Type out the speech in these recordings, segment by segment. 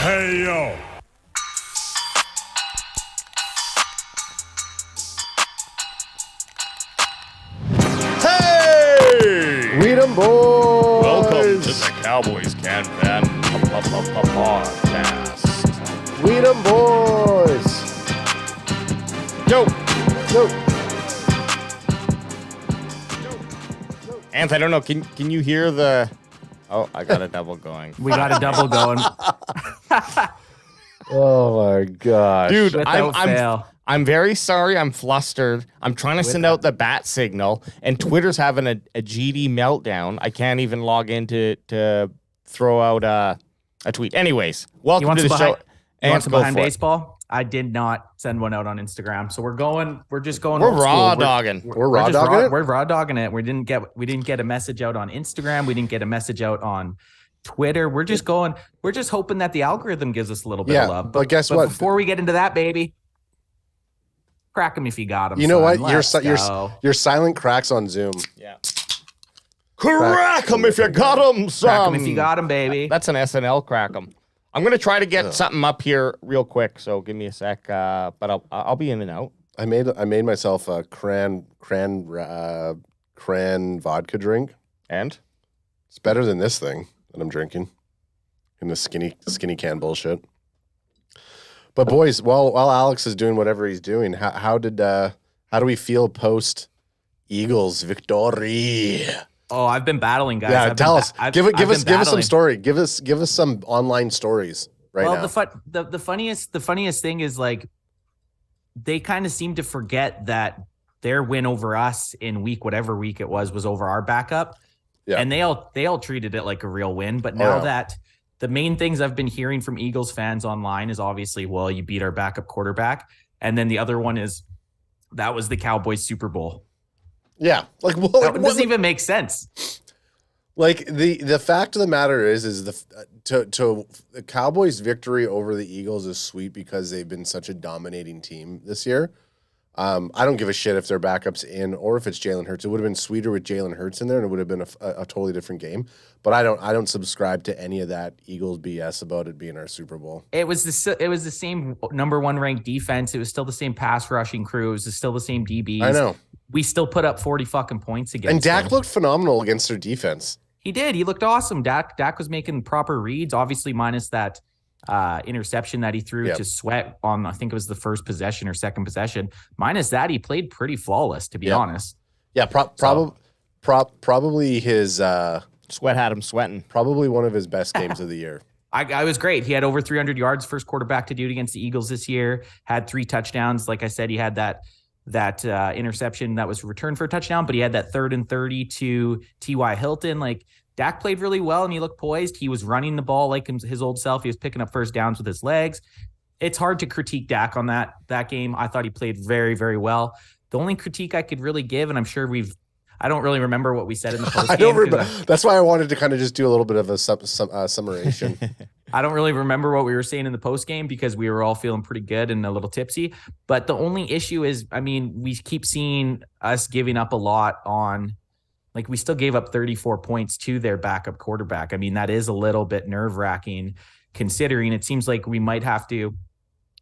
Hey, yo. Hey! Read 'em, boys! Welcome to the Cowboys Can Fan Podcast. Read 'em, boys! Yo! Yo! Anth, I don't know. Can you hear the... Oh, I got a double going. We got a double going. Oh my gosh. Dude, Without fail. I'm very sorry. I'm flustered. I'm trying to send out the bat signal, and Twitter's having a GD meltdown. I can't even log in to throw out a tweet. Anyways, welcome to the show. You want some behind baseball? I did not send one out on Instagram, so we're just going. We're raw dogging. We're raw dogging it? We're raw dogging it. We didn't get a message out on Instagram. We didn't get a message out on Twitter. We're just hoping that the algorithm gives us a little bit of love. But guess what? Before we get into that, baby, crack them if you got them. You know what? Your silent cracks on Zoom. Yeah. Crack them if you got them, son. Crack them if you got them, baby. That's an SNL crack them. I'm gonna try to get something up here real quick, so give me a sec. But I'll be in and out. I made myself a cran vodka drink, and it's better than this thing that I'm drinking in the skinny can bullshit. But boys, while Alex is doing whatever he's doing, how do we feel post Eagles victory? Oh, I've been battling, guys. Yeah, tell us. Give us some story. Give us some online stories now. Well, the funniest thing is, like, they kind of seem to forget that their win over us in whatever week it was over our backup. Yeah. And they all treated it like a real win. But now that the main things I've been hearing from Eagles fans online is obviously, well, you beat our backup quarterback. And then the other one is that was the Cowboys Super Bowl. Yeah. Like, well, that doesn't even make sense. Like, the fact of the matter is the Cowboys' victory over the Eagles is sweet because they've been such a dominating team this year. I don't give a shit if their backup's in or if it's Jalen Hurts. It would have been sweeter with Jalen Hurts in there, and it would have been a totally different game. But I don't subscribe to any of that Eagles BS about it being our Super Bowl. It was the same number one ranked defense. It was still the same pass rushing crew. It was still the same DBs. I know. We still put up 40 fucking points against And Dak them. looked phenomenal against their defense. He did. He looked awesome. Dak was making proper reads, obviously minus that interception that he threw to Sweat on, I think it was the first possession or second possession. Minus that, he played pretty flawless, to be honest. Yeah, probably his Sweat had him sweating. Probably one of his best games of the year. I was great. He had over 300 yards, first quarterback to do it against the Eagles this year. Had 3 touchdowns. Like I said, he had that interception that was returned for a touchdown, but he had that 3rd and 30 to T.Y. Hilton. Like, Dak played really well and he looked poised. He was running the ball like his old self. He was picking up first downs with his legs. It's hard to critique Dak on that game. I thought he played very, very well. The only critique I could really give, and I'm sure I don't really remember what we said in the post game. I don't remember. That's why I wanted to kind of just do a little bit of a summation. I don't really remember what we were saying in the post game because we were all feeling pretty good and a little tipsy. But the only issue is, I mean, we keep seeing us giving up a lot on, like, we still gave up 34 points to their backup quarterback. I mean, that is a little bit nerve-wracking considering it seems like we might have to,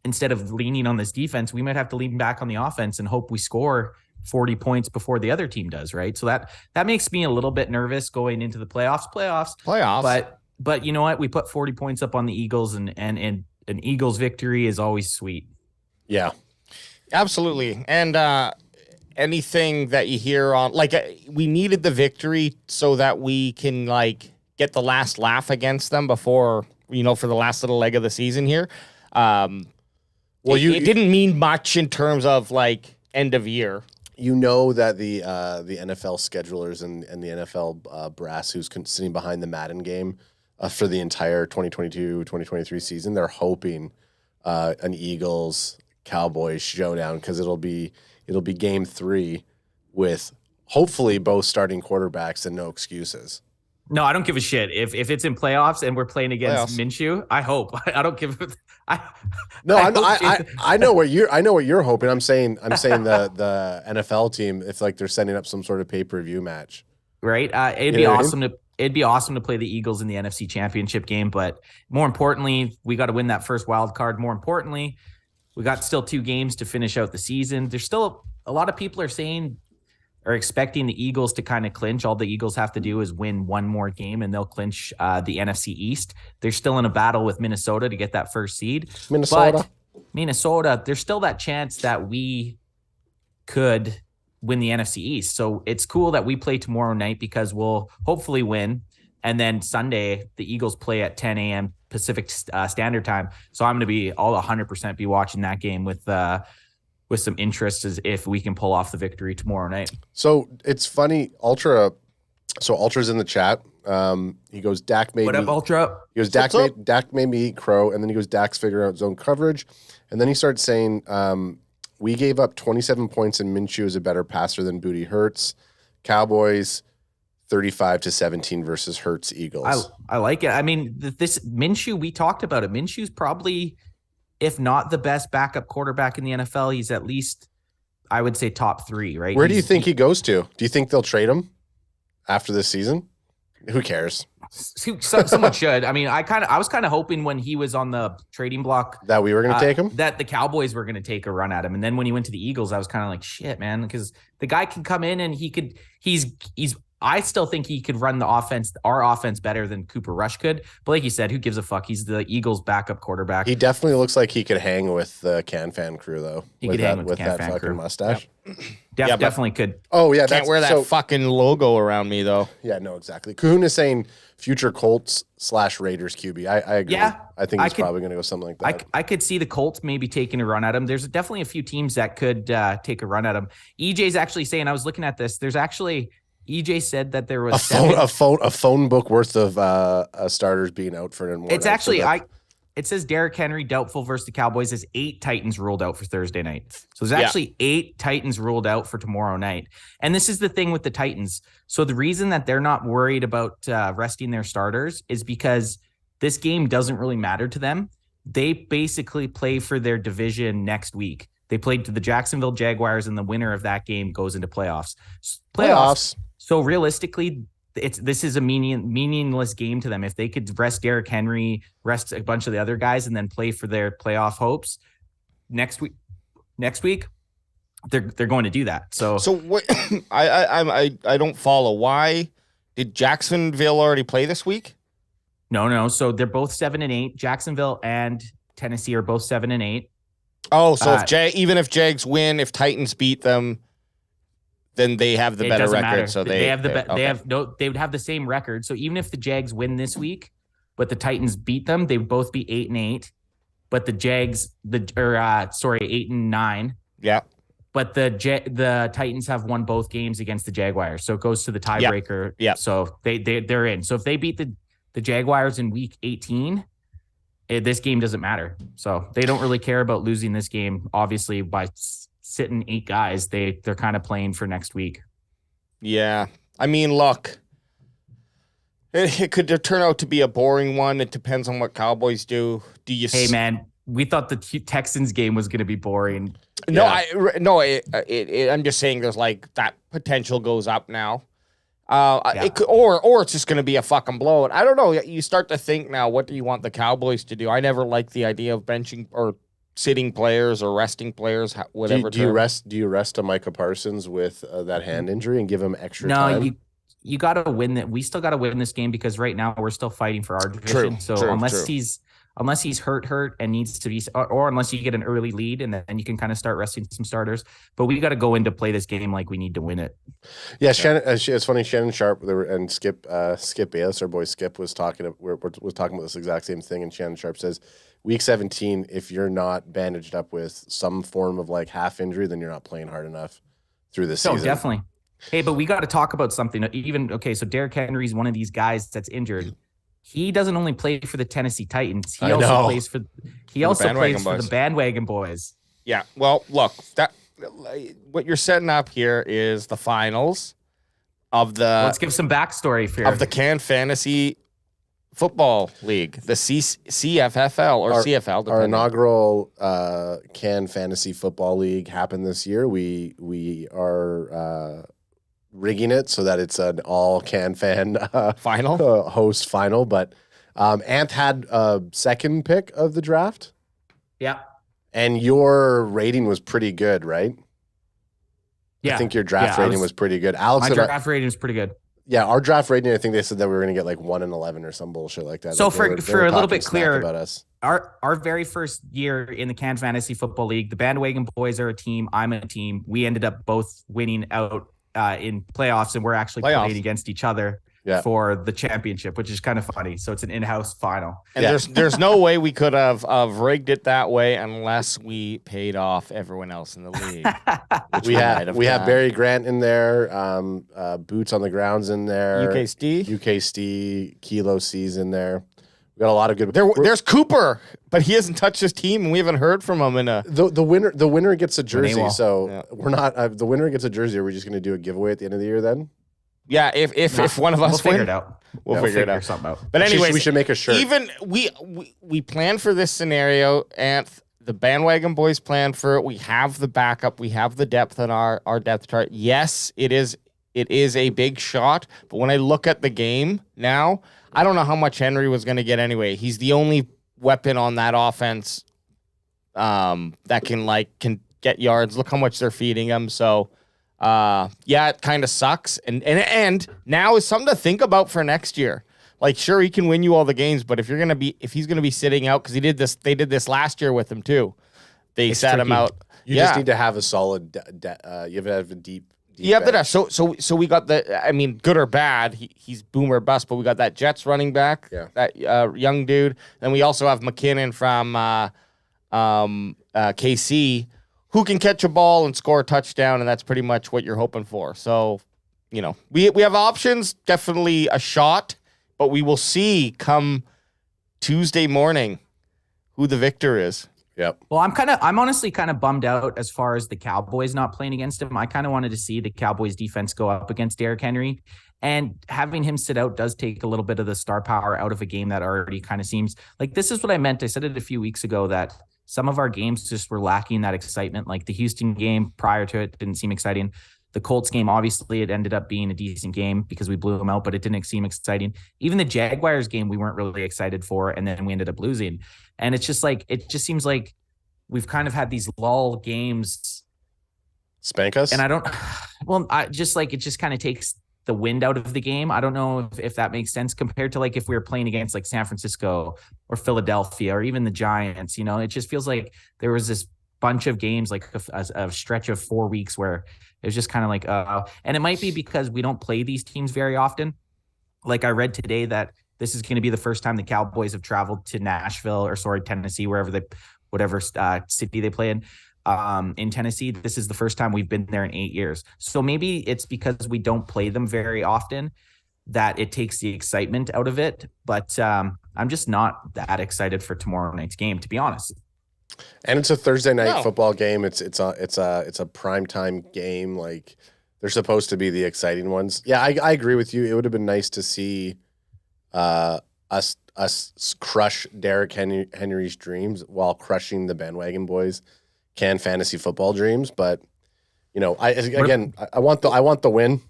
instead of leaning on this defense, we might have to lean back on the offense and hope we score 40 points before the other team does, right? So that makes me a little bit nervous going into the playoffs. But you know what? We put 40 points up on the Eagles, and an Eagles victory is always sweet. Yeah, absolutely. And anything that you hear on, like, we needed the victory so that we can, like, get the last laugh against them before, for the last little leg of the season here. It didn't mean much in terms of, like, end of year. You know that the NFL schedulers and the NFL brass who's sitting behind the Madden game for the entire 2022-2023 season, they're hoping an Eagles-Cowboys showdown because it'll be game 3 with hopefully both starting quarterbacks and no excuses. No, I don't give a shit. If it's in playoffs and we're playing against Minshew, I hope. I don't give. I know what you're hoping. I'm saying the NFL team, if like they're setting up some sort of pay-per-view match. Right. It'd be awesome it'd be awesome to play the Eagles in the NFC Championship game, but more importantly, we got to win that first wild card. More importantly, we got still 2 games to finish out the season. There's still a lot of people are expecting the Eagles to kind of clinch. All the Eagles have to do is win one more game and they'll clinch the NFC East. They're still in a battle with Minnesota to get that first seed. Minnesota, there's still that chance that we could win the NFC East. So it's cool that we play tomorrow night because we'll hopefully win. And then Sunday, the Eagles play at 10 a.m. Pacific Standard Time. So I'm going to I'll 100% be watching that game with some interest as if we can pull off the victory tomorrow night. So it's funny, Ultra's in the chat. He goes, Dak made what up, Ultra? He goes, Dak made me eat crow, and then he goes, Dak's figuring out zone coverage. And then he starts saying, we gave up 27 points and Minshew is a better passer than Booty Hurts. Cowboys 35-17 versus Hurts Eagles. I like it. I mean, this Minshew, we talked about it. Minshew's probably, if not the best backup quarterback in the NFL, he's at least, I would say, top 3, right? Where do you think he goes to? Do you think they'll trade him after this season? Who cares? Someone should. I mean, I was kind of hoping when he was on the trading block that we were going to take him, that the Cowboys were going to take a run at him. And then when he went to the Eagles, I was kind of like, shit, man, because the guy can come in and I still think he could run our offense better than Cooper Rush could. But like you said, who gives a fuck? He's the Eagles' backup quarterback. He definitely looks like he could hang with the Can Fan crew, though. He could hang with the Can that Fan fucking crew. mustache. Yep. Definitely could. Oh yeah, can't wear that fucking logo around me though. Yeah, no, exactly. Kahun is saying future Colts / Raiders QB. I agree. Yeah, I think he's probably going to go something like that. I could see the Colts maybe taking a run at him. There's definitely a few teams that could take a run at him. EJ's actually saying, I was looking at this. There's actually. EJ said that there was a phone book worth of starters being out for more. It's actually it says Derrick Henry doubtful versus the Cowboys is 8 Titans ruled out for Thursday night. So there's actually 8 Titans ruled out for tomorrow night. And this is the thing with the Titans. So the reason that they're not worried about resting their starters is because this game doesn't really matter to them. They basically play for their division next week. They played to the Jacksonville Jaguars, and the winner of that game goes into playoffs. So realistically, this is a meaningless game to them. If they could rest Derrick Henry, rest a bunch of the other guys, and then play for their playoff hopes next week, they're going to do that. So what? I don't follow. Why did Jacksonville already play this week? No. So they're both 7-8. Jacksonville and Tennessee are both 7-8. Oh, so even if Jags win, if Titans beat them, then they have the better record. Matter. So they would have the same record. So even if the Jags win this week, but the Titans beat them, they would both be 8-8. But the Jags, 8-9. Yeah. But the Titans have won both games against the Jaguars, so it goes to the tiebreaker. Yeah. So they're in. So if they beat the Jaguars in week 18, this game doesn't matter. So they don't really care about losing this game. Obviously, by sitting 8 guys, they're kind of playing for next week. Yeah. I mean, look, it could turn out to be a boring one. It depends on what Cowboys do. Hey, man, we thought the Texans game was going to be boring. No, I'm just saying there's like that potential goes up now. It could, or it's just going to be a fucking blowout. I don't know. You start to think now, what do you want the Cowboys to do? I never liked the idea of benching or sitting players or resting players, whatever. Do you rest a Micah Parsons with that hand injury and give him extra time? No, you got to win that. We still got to win this game because right now we're still fighting for our division. Unless he's hurt and needs to be, or unless you get an early lead and then you can kind of start resting some starters. But we got to go in to play this game like we need to win it. Yeah, Shannon. It's funny. Shannon Sharp and Skip Bayless, our boy Skip, was talking about this exact same thing. And Shannon Sharp says, Week 17, if you're not bandaged up with some form of like half injury, then you're not playing hard enough through the season. Oh, definitely. Hey, but we got to talk about something. So Derrick Henry is one of these guys that's injured. He doesn't only play for the Tennessee Titans. He also plays for the Bandwagon Boys. Yeah. Well, look, what you're setting up here is the finals of the. Let's give some backstory for of the Can Fantasy Football League, the CFFL or CFL. Our inaugural Can Fantasy Football League happened this year. We are rigging it so that it's an all can fan Final? host final. But Ant had a second pick of the draft, Yeah. and your rating was pretty good, right? Yeah. I think your draft rating was pretty good. Alex, my draft rating is pretty good. Yeah, our draft rating, I think they said that we were going to get like 1 in 11 or some bullshit like that. So like for a little bit smack clear about us. Our very first year in the Can Fantasy Football League, the Bandwagon Boys are a team. I'm a team. We ended up both winning out in playoffs, and we're actually playing against each other for the championship, which is kind of funny. So it's an in-house final. And there's no way we could have rigged it that way unless we paid off everyone else in the league. we have Barry Grant in there, Boots on the Grounds in there, UKST, Kilo C's in there. We got a lot of good. There's Cooper, but he hasn't touched his team, and we haven't heard from him in a. The winner gets a jersey. So we're not. The winner gets a jersey. Are we just going to do a giveaway at the end of the year then? Yeah, if one of us figure it out. We'll figure something out. But anyways, we should make a shirt. Even we planned for this scenario, and the Bandwagon Boys planned for it. We have the backup. We have the depth on our depth chart. Yes, it is a big shot, but when I look at the game now, I don't know how much Henry was going to get anyway. He's the only weapon on that offense that can get yards. Look how much they're feeding him. So, it kind of sucks. And now is something to think about for next year. Like, sure, he can win you all the games, but if he's going to be sitting out, because they did this last year with him too. They sat him out. You just need to have a solid. You have to have a deep. Yeah, but so we got good or bad, he's boom or bust, but we got that Jets running back, that young dude. Then we also have McKinnon from KC, who can catch a ball and score a touchdown, and that's pretty much what you're hoping for. So, we have options, definitely a shot, but we will see come Tuesday morning who the victor is. Yep. Well, I'm honestly kind of bummed out as far as the Cowboys not playing against him. I kind of wanted to see the Cowboys defense go up against Derrick Henry, and having him sit out does take a little bit of the star power out of a game that already kind of seems like this is what I meant. I said it a few weeks ago that some of our games just were lacking that excitement. Like the Houston game prior to it didn't seem exciting. The Colts game, obviously, it ended up being a decent game because we blew them out, but it didn't seem exciting. Even the Jaguars game, we weren't really excited for, and then we ended up losing. And it's just like, it just seems like we've kind of had these lull games. Spank us? And it just kind of takes the wind out of the game. I don't know if that makes sense compared to like if we were playing against like San Francisco or Philadelphia or even the Giants. It just feels like there was this bunch of games, like a stretch of 4 weeks where it was just kind of like, and it might be because we don't play these teams very often. Like I read today that this is going to be the first time the Cowboys have traveled to Tennessee, whatever city they play in Tennessee. This is the first time we've been there in 8 years. So maybe it's because we don't play them very often that it takes the excitement out of it. But I'm just not that excited for tomorrow night's game, to be honest. And it's a Thursday night football game. It's a primetime game. Like they're supposed to be the exciting ones. Yeah, I agree with you. It would have been nice to see us crush Derrick Henry's dreams while crushing the Bandwagon Boys Can Fantasy Football dreams. But I want the win.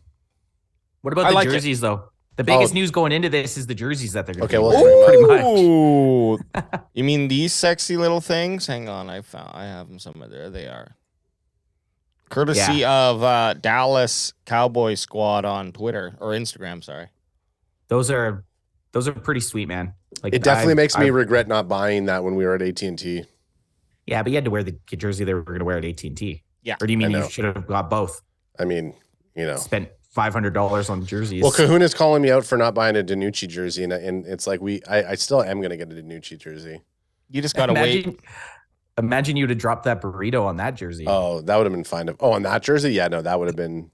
What about the jerseys though? The biggest news going into this is the jerseys that they're going to pretty much. You mean these sexy little things? Hang on, I have them somewhere. There they are. Courtesy of Dallas Cowboys Squad on Twitter or Instagram, sorry. Those are pretty sweet, man. Like it definitely makes me regret not buying that when we were at AT&T. Yeah, but you had to wear the jersey they were going to wear at AT&T. Yeah. Or do you mean you should have got both? I mean, spent $500 on jerseys. Well, Kahuna's calling me out for not buying a DiNucci jersey, and it's like I still am going to get a DiNucci jersey. You just got to wait. Imagine you would have dropped that burrito on that jersey. Oh, that would have been fine. On that jersey? Yeah, no, that would have been...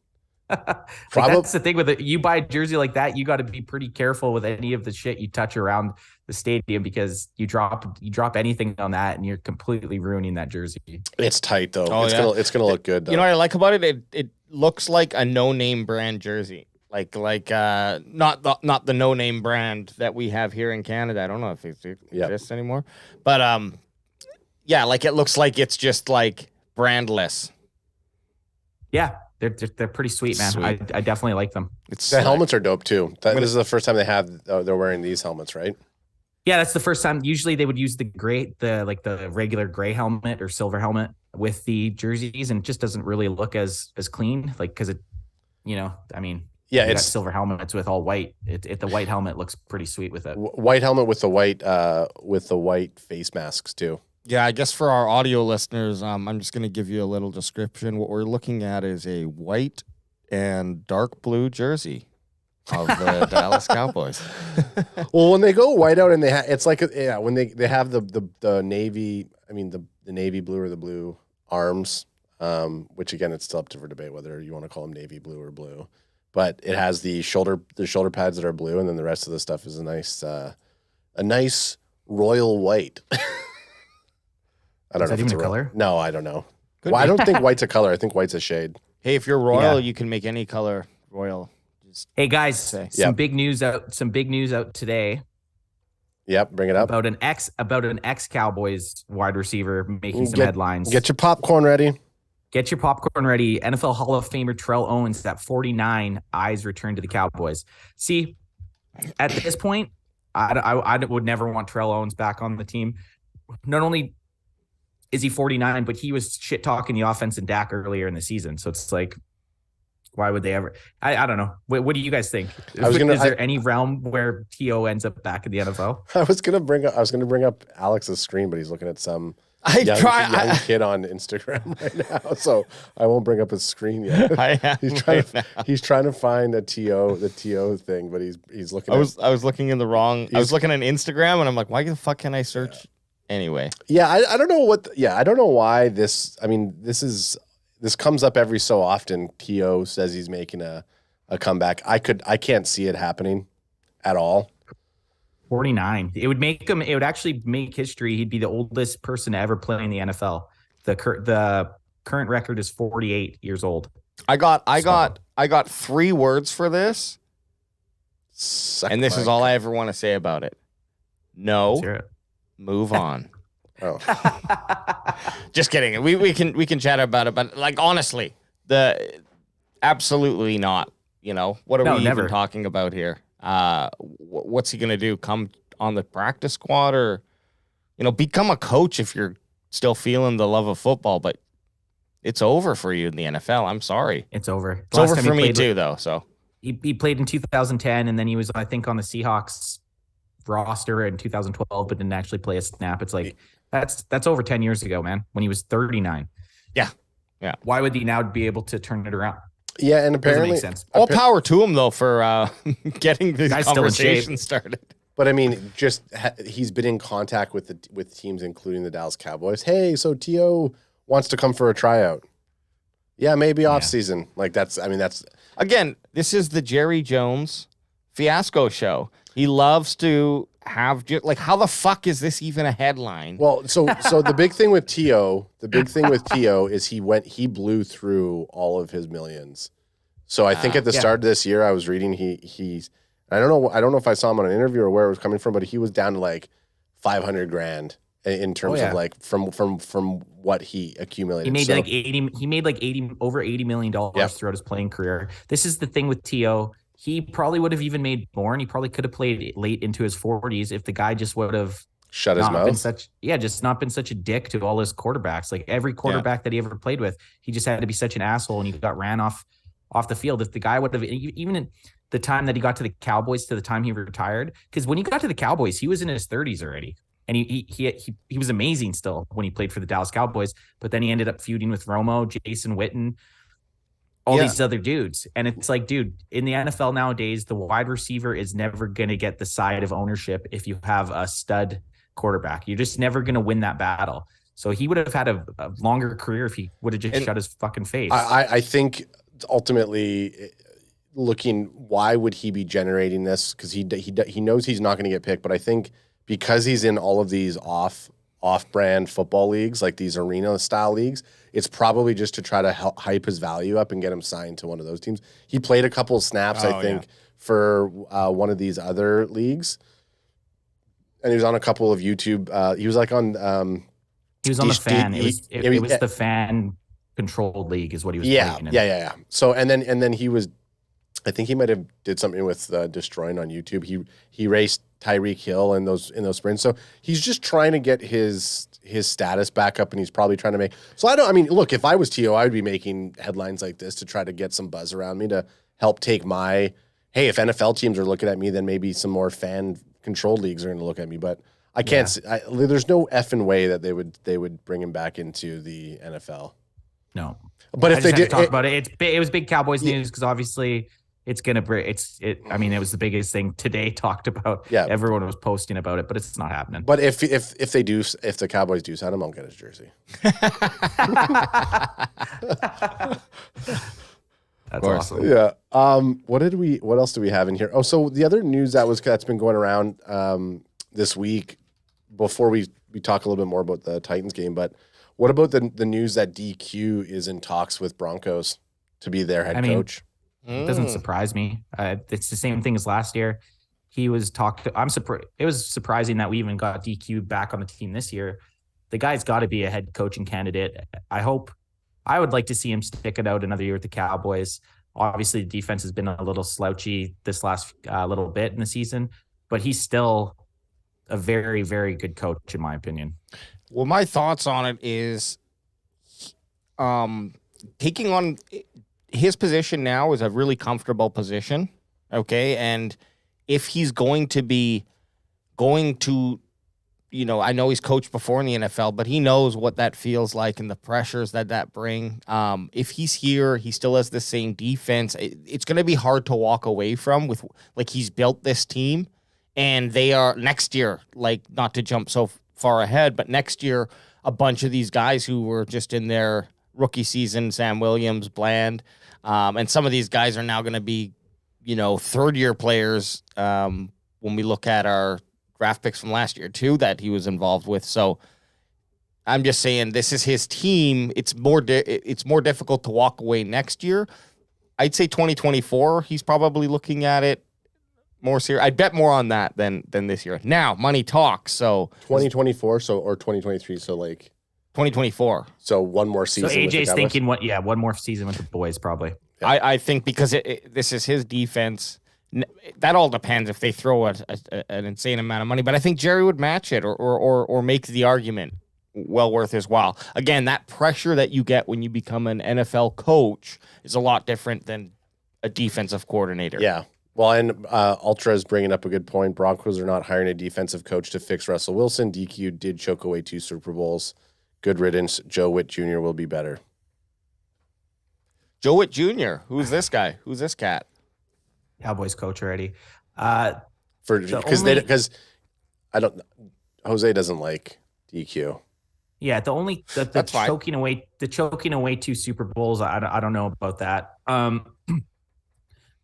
That's the thing with it. You buy a jersey like that, you got to be pretty careful with any of the shit you touch around the stadium because you drop anything on that and you're completely ruining that jersry. It's tight though. It's gonna look good though. You know what I like about it? It looks like a no-name brand jersey. Like not the no-name brand that we have here in Canada. I don't know if it exists anymore. But like it looks like it's just like brandless. Yeah. They're pretty sweet, man. Sweet. I definitely like them. The helmets are dope too. This is the first time they're wearing these helmets, right? Yeah, that's the first time. Usually they would use the regular gray helmet or silver helmet with the jerseys, and it just doesn't really look as clean. Like, because it, I mean, yeah, it's silver helmets with all white. The white helmet looks pretty sweet with it. White helmet with the white face masks too. Yeah, I guess for our audio listeners, I'm just going to give you a little description. What we're looking at is a white and dark blue jersey of the Dallas Cowboys. Well, when they go white out and it's like when they have the navy, I mean the navy blue or the blue arms, which again it's still up for debate whether you want to call them navy blue or blue, but it has the shoulder pads that are blue, and then the rest of the stuff is a nice royal white. I don't know if it's even a color. No, I don't know. Well, I don't think white's a color. I think white's a shade. Hey, if you're royal, you can make any color royal. Hey guys, some big news out today. Yep, bring it up. About an ex Cowboys wide receiver making some headlines. Get your popcorn ready. Get your popcorn ready. NFL Hall of Famer Terrell Owens at 49 eyes return to the Cowboys. See, at this point, I would never want Terrell Owens back on the team. Not only is he 49, but he was shit talking the offense and Dak earlier in the season. So it's like, why would they ever? I don't know. What do you guys think? Is there any realm where T.O. ends up back in the NFL? I was gonna bring up Alex's screen, but he's looking at some young kid on Instagram right now, so I won't bring up his screen yet. He's trying to find the T.O. thing, but he's looking. I was looking in the wrong. I was looking at Instagram, and I'm like, why the fuck can I search? Yeah. Anyway. Yeah, I don't know I don't know why this. I mean, this comes up every so often. T.O. says he's making a comeback. I can't see it happening at all. 49. It would actually make history. He'd be the oldest person to ever play in the NFL. The current record is 48 years old. I got 3 words for this. And this is all I ever want to say about it. No. Move on. Oh. Just kidding. We can chat about it, but like honestly, absolutely not. What are we even talking about here? What's he gonna do? Come on the practice squad, or become a coach if you're still feeling the love of football? But it's over for you in the NFL. I'm sorry. It's over. It's over for me too, though. So he played in 2010, and then he was, I think, on the Seahawks roster in 2012, but didn't actually play a snap. It's like that's over 10 years ago, man, when he was 39. Yeah. Why would he now be able to turn it around? Yeah, and apparently makes sense. All power to him though for getting this conversation started. But I mean, he's been in contact with teams, including the Dallas Cowboys. Hey, so T.O. wants to come for a tryout. Yeah, maybe off season. Like that's again, this is the Jerry Jones fiasco show. He loves to have how the fuck is this even a headline? Well, so the big thing with T.O. is he blew through all of his millions. So I think at the start of this year, I was reading he's I don't know if I saw him on an interview or where it was coming from, but he was down to like $500,000 in terms of like from what he accumulated. He made over $80 million throughout his playing career. This is the thing with T.O. He probably would have even made more, and he probably could have played late into his 40s if the guy just would have shut his mouth. Just not been such a dick to all his quarterbacks. Like every quarterback that he ever played with, he just had to be such an asshole, and he got ran off the field. If the guy would have, even in the time that he got to the Cowboys to the time he retired, because when he got to the Cowboys, he was in his 30s already, and he was amazing still when he played for the Dallas Cowboys. But then he ended up feuding with Romo, Jason Witten, all these other dudes. And it's like, dude, in the NFL nowadays, the wide receiver is never going to get the side of ownership if you have a stud quarterback. You're just never going to win that battle. So he would have had a longer career if he would have just shut his fucking face. I think ultimately looking, why would he be generating this? Because he knows he's not going to get picked. But I think because he's in all of these off-brand football leagues, like these arena-style leagues, it's probably just to try to hype his value up and get him signed to one of those teams. He played a couple of snaps, I think, for one of these other leagues, and he was on a couple of YouTube. He was like on. He was on the fan. It was the fan controlled league is what he was Yeah, playing in. yeah. So and then he was, I think he might have did something with Destroying on YouTube. He raced Tyreek Hill in those sprints. So he's just trying to get his status back up, and he's probably trying to make. So I mean, look, if I was T.O., I would be making headlines like this to try to get some buzz around me to help take my. Hey, if NFL teams are looking at me, then maybe some more fan-controlled leagues are going to look at me. But I can't. There's no effing way that they would bring him back into the NFL. No, but if they did talk about it, it was big Cowboys news because obviously it's gonna bring I mean, it was the biggest thing today talked about. Yeah, everyone was posting about it, but it's not happening. But if the Cowboys do sign him, I'll get his jersey. That's awesome. Yeah. What else do we have in here? Oh, so the other news that's been going around this week, before we talk a little bit more about the Titans game, but what about the news that DQ is in talks with Broncos to be their head coach? It doesn't surprise me. It's the same thing as last year. He was talked. I'm surprised. It was surprising that we even got DQ back on the team this year. The guy's got to be a head coaching candidate. I would like to see him stick it out another year with the Cowboys. Obviously, the defense has been a little slouchy this last little bit in the season, but he's still a very, very good coach, in my opinion. Well, my thoughts on it is taking on his position now is a really comfortable position, okay? And if he's going to, I know he's coached before in the NFL, but he knows what that feels like and the pressures that bring. If he's here, he still has the same defense. It's going to be hard to walk away from with, like, he's built this team, and they are next year, like, not to jump so far ahead, but next year, a bunch of these guys who were just in their rookie season, Sam Williams, Bland, and some of these guys are now going to be, third-year players when we look at our draft picks from last year too that he was involved with. So I'm just saying, this is his team. It's more difficult to walk away next year. I'd say 2024. He's probably looking at it more serious. I'd bet more on that than this year. Now money talks. So 2024. Or 2023. So like 2024. So one more season. So AJ's thinking one more season with the boys probably. Yeah. I think because this is his defense. That all depends if they throw an insane amount of money, but I think Jerry would match it or make the argument well worth his while. Again, that pressure that you get when you become an NFL coach is a lot different than a defensive coordinator. Yeah. Well, and Ultra is bringing up a good point. Broncos are not hiring a defensive coach to fix Russell Wilson. DQ did choke away 2 Super Bowls. Good riddance. Joe Witt Jr. will be better. Joe Witt Jr. Who's this guy? Who's this cat? Cowboys coach already. Because Jose doesn't like DQ. Yeah, the choking away 2 Super Bowls. I don't know about that.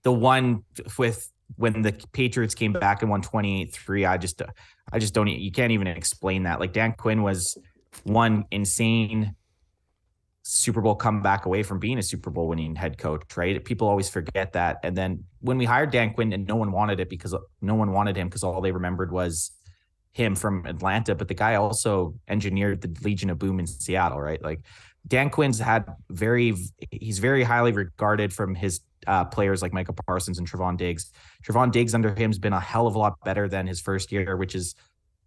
The one with when the Patriots came back and won 28-3, I just don't. You can't even explain that. Like, Dan Quinn was one insane Super Bowl comeback away from being a Super Bowl winning head coach, right? People always forget that. And then when we hired Dan Quinn, and no one wanted him because all they remembered was him from Atlanta, but the guy also engineered the Legion of Boom in Seattle, right? Like, Dan Quinn's he's very highly regarded from his players like Micah Parsons and Trevon Diggs. Trevon Diggs under him has been a hell of a lot better than his first year, which is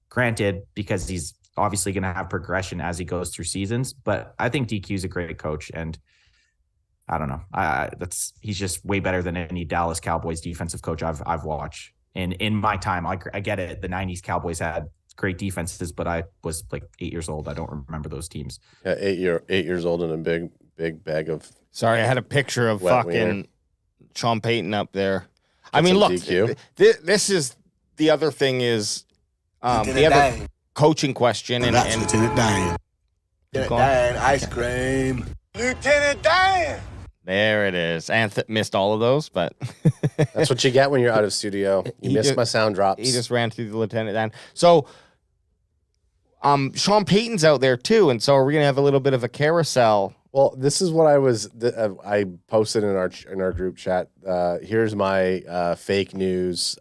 granted because he's obviously going to have progression as he goes through seasons. But I think DQ is a great coach, and I don't know. He's just way better than any Dallas Cowboys defensive coach I've watched in my time. I get it. The 90s Cowboys had great defenses, but I was like 8 years old. I don't remember those teams. Yeah, 8 years old and a big bag of. Sorry, I had a picture of fucking wiener. Sean Payton up there. I mean, look, this is the other thing is the other coaching question and Lieutenant Dan. Lieutenant Dan, ice cream. Lieutenant Dan. There it is. Anth missed all of those, but that's what you get when you're out of studio. You missed my sound drops. He just ran through the Lieutenant Dan. So Sean Payton's out there too, and so are we gonna have a little bit of a carousel? Well, this is what I posted in our group chat. Here's my fake news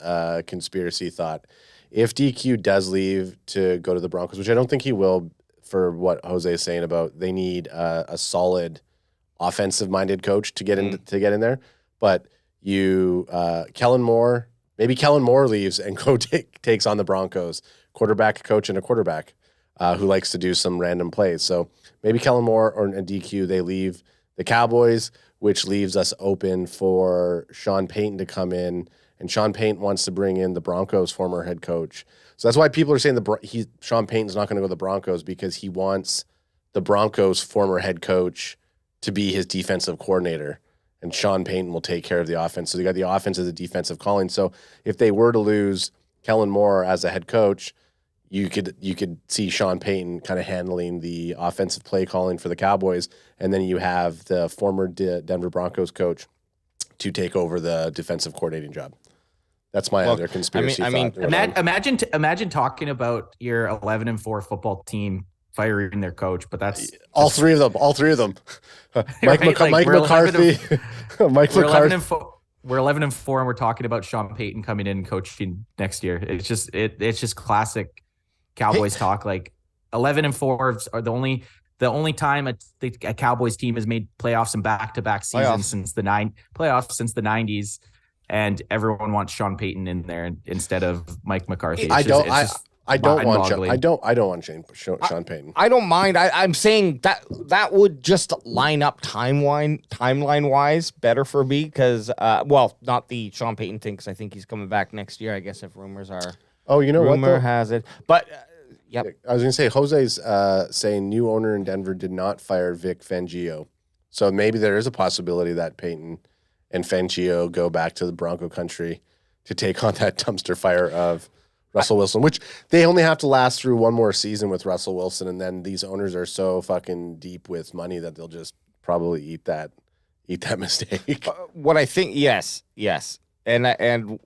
conspiracy thought. If DQ does leave to go to the Broncos, which I don't think he will, for what Jose is saying about they need a solid offensive minded coach to get in there. But Kellen Moore, maybe Kellen Moore leaves and takes on the Broncos, quarterback coach and a quarterback who likes to do some random plays. So maybe Kellen Moore or a DQ, they leave the Cowboys, which leaves us open for Sean Payton to come in. And Sean Payton wants to bring in the Broncos' former head coach. So that's why people are saying Sean Payton's not going to go to the Broncos, because he wants the Broncos' former head coach to be his defensive coordinator. And Sean Payton will take care of the offense. So they got the offense as a defensive calling. So if they were to lose Kellen Moore as a head coach, you could see Sean Payton kind of handling the offensive play calling for the Cowboys. And then you have the former Denver Broncos coach to take over the defensive coordinating job. That's my other conspiracy thought. Imagine talking about your 11-4 football team firing their coach, but that's all three of them. Mike McCarthy. Mike McCarthy. We're 11-4, and we're talking about Sean Payton coming in and coaching next year. It's just classic Cowboys talk. Like 11-4 are the only time a Cowboys team has made playoffs in back-to-back seasons since the 90s. And everyone wants Sean Payton in there instead of Mike McCarthy. I don't want Sean Payton. I don't mind. I'm saying that would just line up timeline wise better for me, because not the Sean Payton thing, because I think he's coming back next year, I guess, if rumors are. Oh, you know what? Rumor has it, but yep. I was gonna say Jose's saying new owner in Denver did not fire Vic Fangio, so maybe there is a possibility that Payton and Fangio go back to the Bronco country to take on that dumpster fire of Russell Wilson, which they only have to last through one more season with Russell Wilson, and then these owners are so fucking deep with money that they'll just probably eat that mistake. What I think, yes, and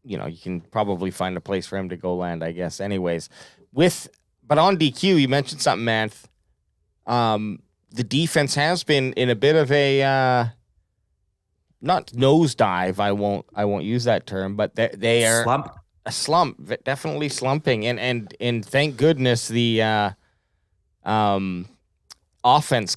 you can probably find a place for him to go land, I guess. Anyways, but on DQ, you mentioned something, man. The defense has been in a bit of a not nosedive. I won't use that term, but they are a slump, definitely slumping. And thank goodness the offense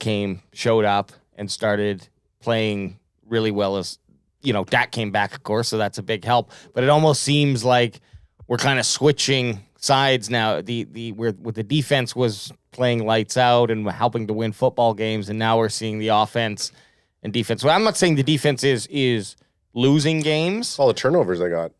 showed up and started playing really well. As Dak came back, of course, so that's a big help. But it almost seems like we're kind of switching sides now. Where the defense was playing lights out and helping to win football games, and now we're seeing the offense and defense. Well, I'm not saying the defense is losing games. All the turnovers they got.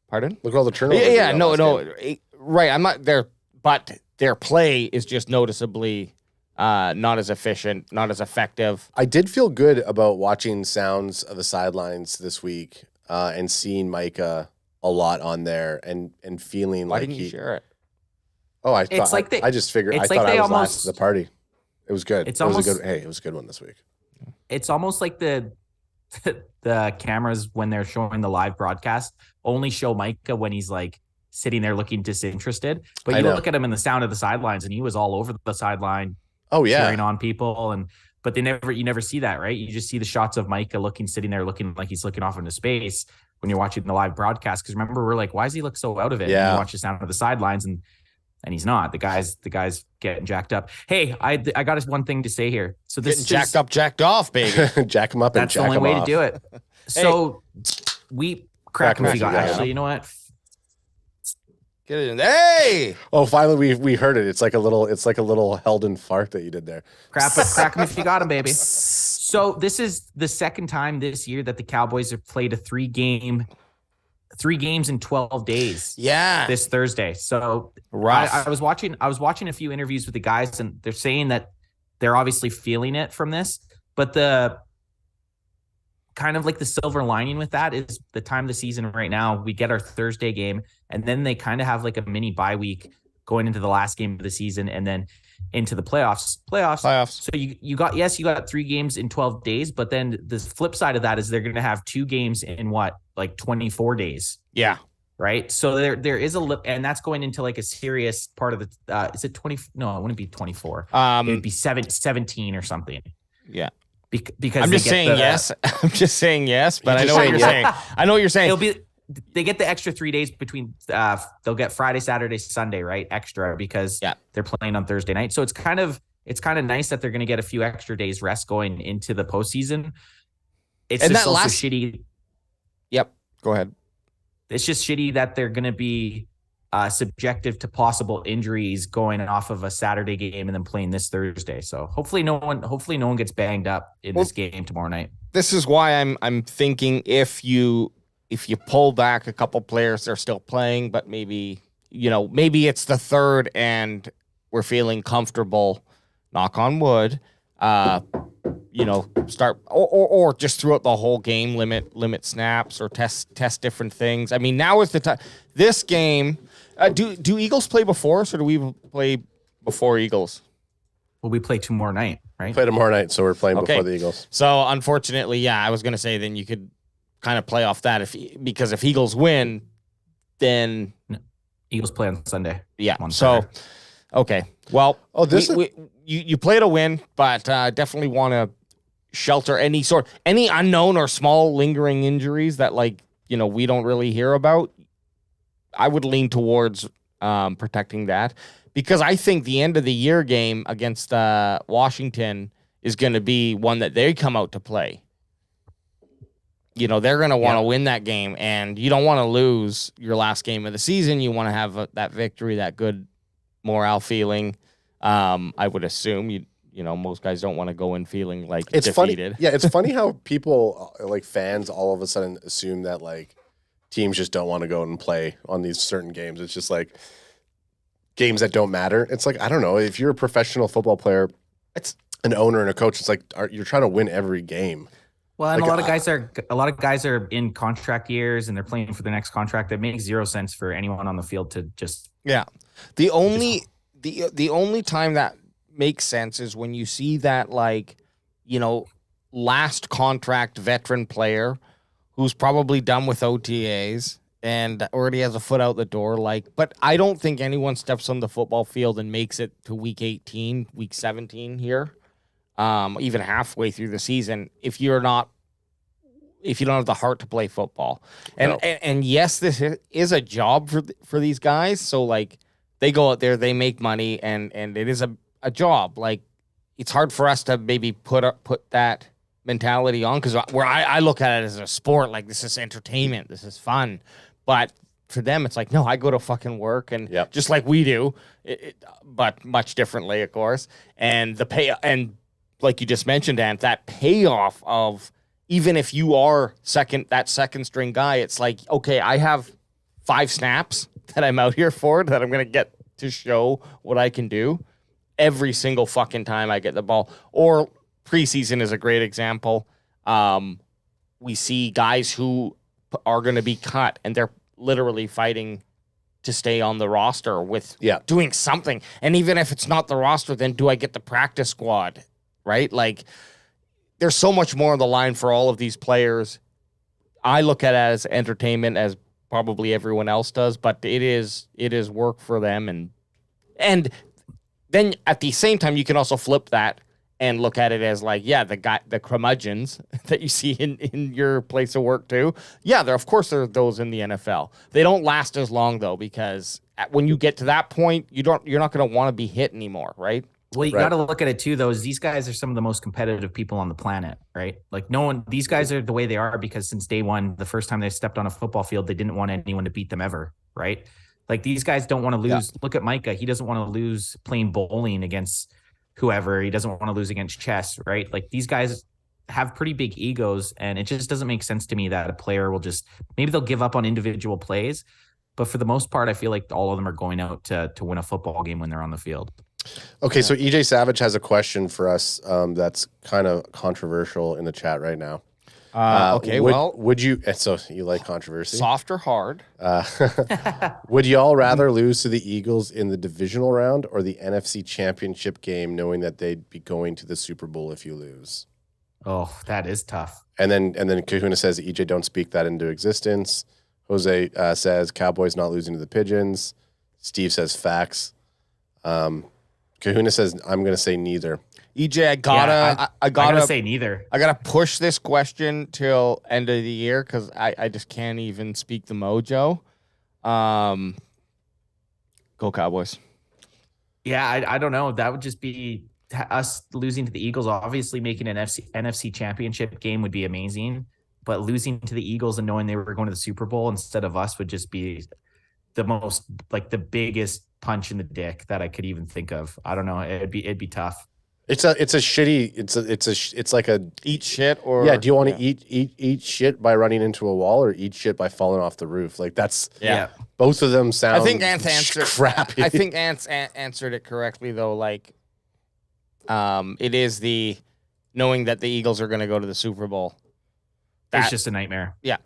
Pardon? Look at all the turnovers. Yeah, no, right. I'm not there, but their play is just noticeably not as efficient, not as effective. I did feel good about watching sounds of the sidelines this week and seeing Micah a lot on there and feeling Why didn't you share it? Oh, I just figured. I thought I was last at the party. It was good. It was a good one this week. It's almost like the cameras, when they're showing the live broadcast, only show Micah when he's like sitting there looking disinterested. But you look at him in the sound of the sidelines, and he was all over the sideline. Oh yeah, cheering on people, but you never see that, right? You just see the shots of Micah sitting there looking like he's looking off into space when you're watching the live broadcast. Because remember, we're like, why does he look so out of it? Yeah. And you watch the sound of the sidelines, and he's not. The guy's getting jacked up. Hey, I got us one thing to say here. So this getting jacked up, jacked off, baby. Jack him up and jack him off. That's the only way to do it. So we crack him if you got. Actually, you know what? Get it in. Hey! Oh, finally we heard it. It's like a little Heldon fart that you did there. Crack him if you got him, baby. So this is the second time this year that the Cowboys have played a 3 games in 12 days. Yeah. This Thursday. So I was watching a few interviews with the guys, and they're saying that they're obviously feeling it from this, but the kind of like the silver lining with that is the time of the season right now, we get our Thursday game, and then they kind of have like a mini bye week going into the last game of the season, and then into the playoffs. So you got 3 games in 12 days, but then the flip side of that is they're going to have 2 games in 24 days. Yeah. Right. So there is and that's going into like a serious part of the, is it 20? No, it wouldn't be 24. It would be 17 or something. Yeah. Because I'm just saying yes. I'm just saying yes, but I know what you're saying. I know what you're saying. They get the extra 3 days between, they'll get Friday, Saturday, Sunday, right? Extra because they're playing on Thursday night. So it's kind of it's kind of nice that they're going to get a few extra days rest going into the postseason. It's And just that also last- shitty. Yep. Go ahead. It's just shitty that they're going to be subjective to possible injuries going off of a Saturday game and then playing this Thursday. So hopefully no one gets banged up in this game tomorrow night. This is why I'm thinking if you pull back a couple players, they're still playing, but maybe it's the third and we're feeling comfortable, knock on wood, start or just throughout the whole game, limit snaps or test different things. I mean, now is the time. This game, do Eagles play before us or do we play before Eagles? Well, we play tomorrow night, right? Play tomorrow night, so we're playing before the Eagles. So unfortunately, yeah, I was going to say then you could kind of play off that because if Eagles win, then Eagles play on Sunday. Yeah. So, okay. Well, you play to win, but definitely want to shelter any unknown or small lingering injuries that we don't really hear about. I would lean towards protecting that because I think the end of the year game against Washington is going to be one that they come out to play. They're going to want to win that game, and you don't want to lose your last game of the season. You want to have that victory, that good morale feeling. I would assume most guys don't want to go in feeling like it's defeated. Funny. Yeah, it's funny how people fans all of a sudden assume that teams just don't want to go and play on these certain games. It's just games that don't matter. It's I don't know. If you're a professional football player, it's an owner and a coach. It's you're trying to win every game. Well, and a lot of guys are in contract years and they're playing for the next contract. That makes zero sense for anyone on the field to just. Yeah. The only time that makes sense is when you see that last contract veteran player who's probably done with OTAs and already has a foot out the door. But I don't think anyone steps on the football field and makes it to week 18, week 17 here. Even halfway through the season, if you don't have the heart to play football, and yes, this is a job for these guys. So they go out there, they make money, and it is a job. It's hard for us to maybe put that mentality on because where I look at it as a sport, this is entertainment, this is fun, but for them it's no, I go to fucking work and just like we do, but much differently, of course, and the pay and. Like you just mentioned, Ant, that payoff of even if you are second string guy, it's okay, I have 5 snaps that I'm out here for that I'm going to get to show what I can do every single fucking time I get the ball. Or preseason is a great example. We see guys who are going to be cut and they're literally fighting to stay on the roster with doing something. And even if it's not the roster, then do I get the practice squad? Right? There's so much more on the line for all of these players. I look at it as entertainment as probably everyone else does, but it is work for them. And then at the same time, you can also flip that and look at it as the curmudgeons that you see in your place of work too. Yeah, there are those in the NFL. They don't last as long though, because when you get to that point, you're not going to want to be hit anymore, right? Well, you got to look at it too, though. These guys are some of the most competitive people on the planet, right? These guys are the way they are because since day one, the first time they stepped on a football field, they didn't want anyone to beat them ever, right? These guys don't want to lose. Yeah. Look at Micah. He doesn't want to lose playing bowling against whoever. He doesn't want to lose against chess, right? These guys have pretty big egos, and it just doesn't make sense to me that a player will maybe they'll give up on individual plays, but for the most part, I feel like all of them are going out to win a football game when they're on the field. Okay, so EJ Savage has a question for us that's kind of controversial in the chat right now. Would you? So you like controversy? Soft or hard? Would you all rather lose to the Eagles in the divisional round or the NFC Championship game, knowing that they'd be going to the Super Bowl if you lose? Oh, that is tough. And then Kahuna says, EJ, don't speak that into existence. Jose says Cowboys not losing to the Pigeons. Steve says facts. Kahuna says, I'm going to say neither. EJ, I gotta say neither. I gotta push this question till end of the year because I just can't even speak the mojo. Go Cowboys. Yeah, I don't know. That would just be us losing to the Eagles, obviously making an NFC championship game would be amazing, but losing to the Eagles and knowing they were going to the Super Bowl instead of us would just be the biggest punch in the dick that I could even think of. I don't know. It'd be tough. It's like a eat shit or do you want to eat shit by running into a wall or eat shit by falling off the roof? Like that's both of them sound. I think Ants answered crappy. I think Ants answered it correctly though. Like, it is the knowing that the Eagles are going to go to the Super Bowl. It's just a nightmare. Yeah.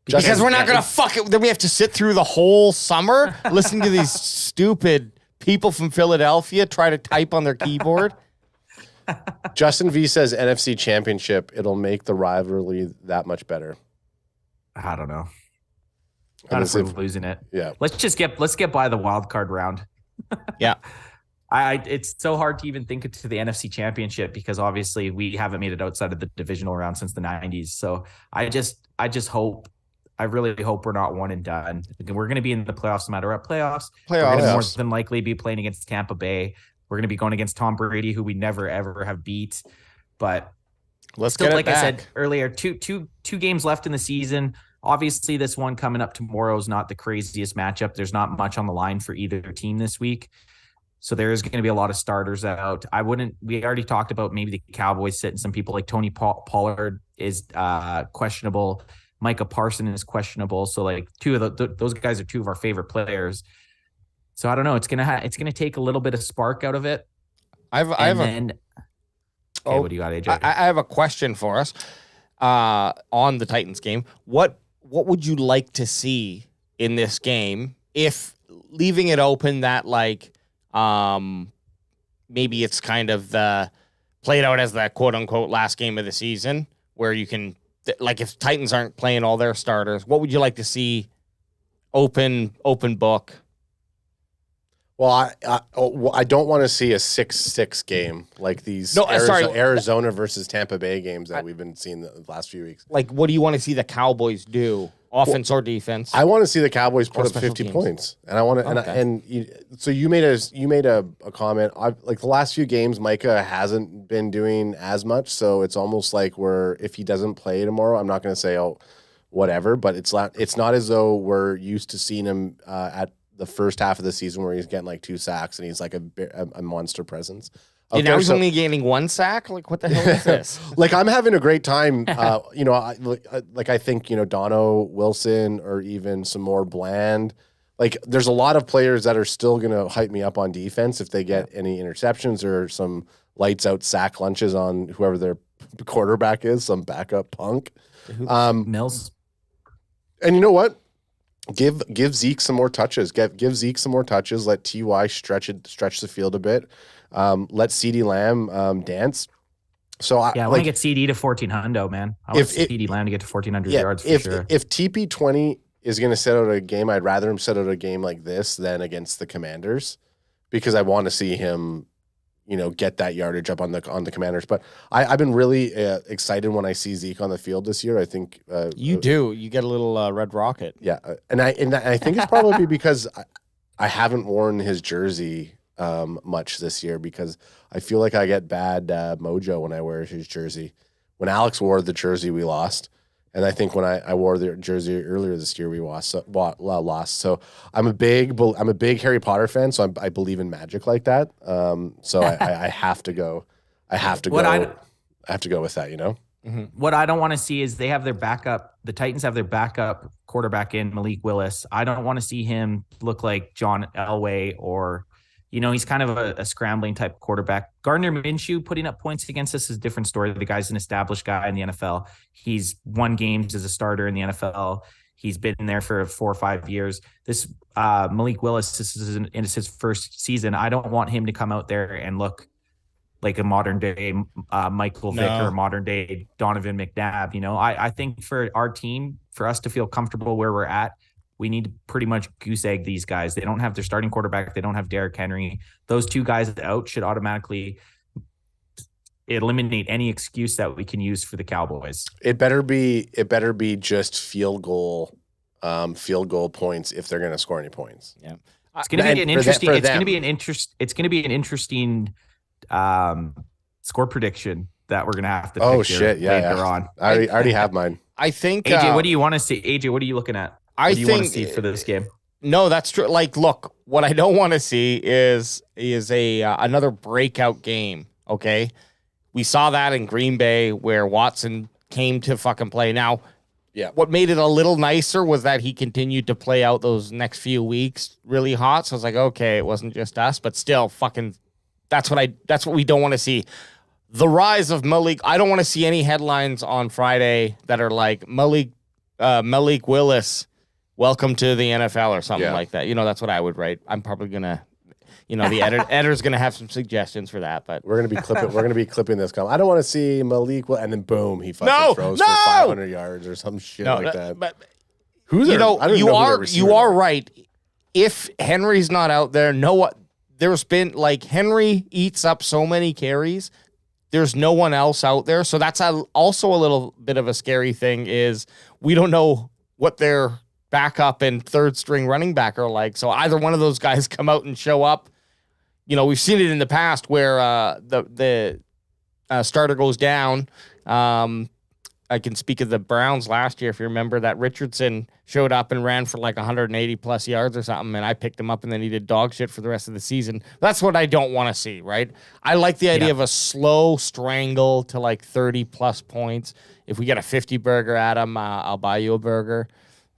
Because we're not going to fuck it. Then we have to sit through the whole summer listening to these stupid people from Philadelphia try to type on their keyboard. Justin V says NFC Championship. It'll make the rivalry that much better. I don't know. Not if we're losing it. Yeah. Let's get by the wild card round. Yeah. It's so hard to even think it to the NFC Championship because obviously we haven't made it outside of the divisional round since the 90s. So I really hope we're not one and done. We're going to be in the playoffs no matter what. Playoffs. We're going to more than likely be playing against Tampa Bay. We're going to be going against Tom Brady, who we never ever have beat. But let's get it like back. I said earlier, two games left in the season. Obviously, this one coming up tomorrow is not the craziest matchup. There's not much on the line for either team this week. So there is going to be a lot of starters out. We already talked about maybe the Cowboys sitting some people like Tony Pollard is questionable. Micah Parsons is questionable. So like those guys are two of our favorite players. So I don't know. It's gonna take a little bit of spark out of it. What do you got, AJ? I have a question for us on the Titans game. What would you like to see in this game if leaving it open that like maybe it's kind of the played out as the quote unquote last game of the season where you can like if Titans aren't playing all their starters, what would you like to see open book? Well, I don't want to see a 6-6 game like these Arizona versus Tampa Bay games that we've been seeing the last few weeks. Like, what do you want to see the Cowboys do, offense or defense? I want to see the Cowboys put up 50 points, and I want to. So you made a comment. Like the last few games, Micah hasn't been doing as much, so it's almost like if he doesn't play tomorrow, I'm not going to say whatever, but it's not as though we're used to seeing him at the first half of the season where he's getting like 2 sacks and he's like a monster presence. Okay, now he's only gaining 1 sack? Like, what the hell is this? Like, I'm having a great time. I think, Dono, Wilson, or even some more Bland. Like, there's a lot of players that are still going to hype me up on defense if they get any interceptions or some lights out sack lunches on whoever their quarterback is, some backup punk. Mills. And you know what? Give Zeke some more touches. Give Zeke some more touches. Let Ty stretch the field a bit. Let CeeDee Lamb dance. So I want to get CD to 1,400, man. I want CeeDee Lamb to get to 1,400 yards for sure. If TP20 is going to set out a game, I'd rather him set out a game like this than against the Commanders, because I want to see him, get that yardage up on the Commanders. But I've been really excited when I see Zeke on the field this year. I think you do. You get a little red rocket. Yeah, and I think it's probably because I haven't worn his jersey much this year because I feel like I get bad mojo when I wear his jersey. When Alex wore the jersey, we lost. And I think when I wore the jersey earlier this year, we lost. So I'm a big Harry Potter fan. So I believe in magic like that. So I have to go. I have to go with that. Mm-hmm. What I don't want to see is they have their backup. The Titans have their backup quarterback in Malik Willis. I don't want to see him look like John Elway or. He's kind of a scrambling type quarterback. Gardner Minshew putting up points against us is a different story. The guy's an established guy in the NFL. He's won games as a starter in the NFL. He's been there for 4 or 5 years. This Malik Willis, this is his first season. I don't want him to come out there and look like a modern day Michael Vick or modern day Donovan McNabb. I think for our team, for us to feel comfortable where we're at, we need to pretty much goose egg these guys. They don't have their starting quarterback. They don't have Derrick Henry. Those 2 guys out should automatically eliminate any excuse that we can use for the Cowboys. It better be just field goal points if they're going to score any points. Yeah. It's going to be an interesting score prediction that we're gonna have to. Oh pick shit! here later on. I already have mine. I think AJ, what do you want to see? AJ, what are you looking at? What do you want to see for this game? No, that's true. Like, look, what I don't want to see is a another breakout game. Okay, we saw that in Green Bay where Watson came to fucking play. Now, yeah, what made it a little nicer was that he continued to play out those next few weeks really hot. So I was like, okay, it wasn't just us, but still, fucking, that's what we don't want to see. The rise of Malik. I don't want to see any headlines on Friday that are like Malik Willis, welcome to the NFL or something like that. That's what I would write. I'm probably gonna, the editor's gonna have some suggestions for that. But we're gonna be clipping this. I don't want to see Malik, and then boom, he fucking throws for 500 yards or some shit like that. But you are right. If Henry's not out there, there's been like Henry eats up so many carries. There's no one else out there. So that's also a little bit of a scary thing is we don't know what their backup and third string running back are like. So either one of those guys come out and show up. We've seen it in the past where the starter goes down. I can speak of the Browns last year, if you remember, that Richardson showed up and ran for like 180 plus yards or something, and I picked him up and then he did dog shit for the rest of the season. That's what I don't want to see, right? I like the idea of a slow strangle to like 30 plus points. If we get a 50 burger at him, I'll buy you a burger.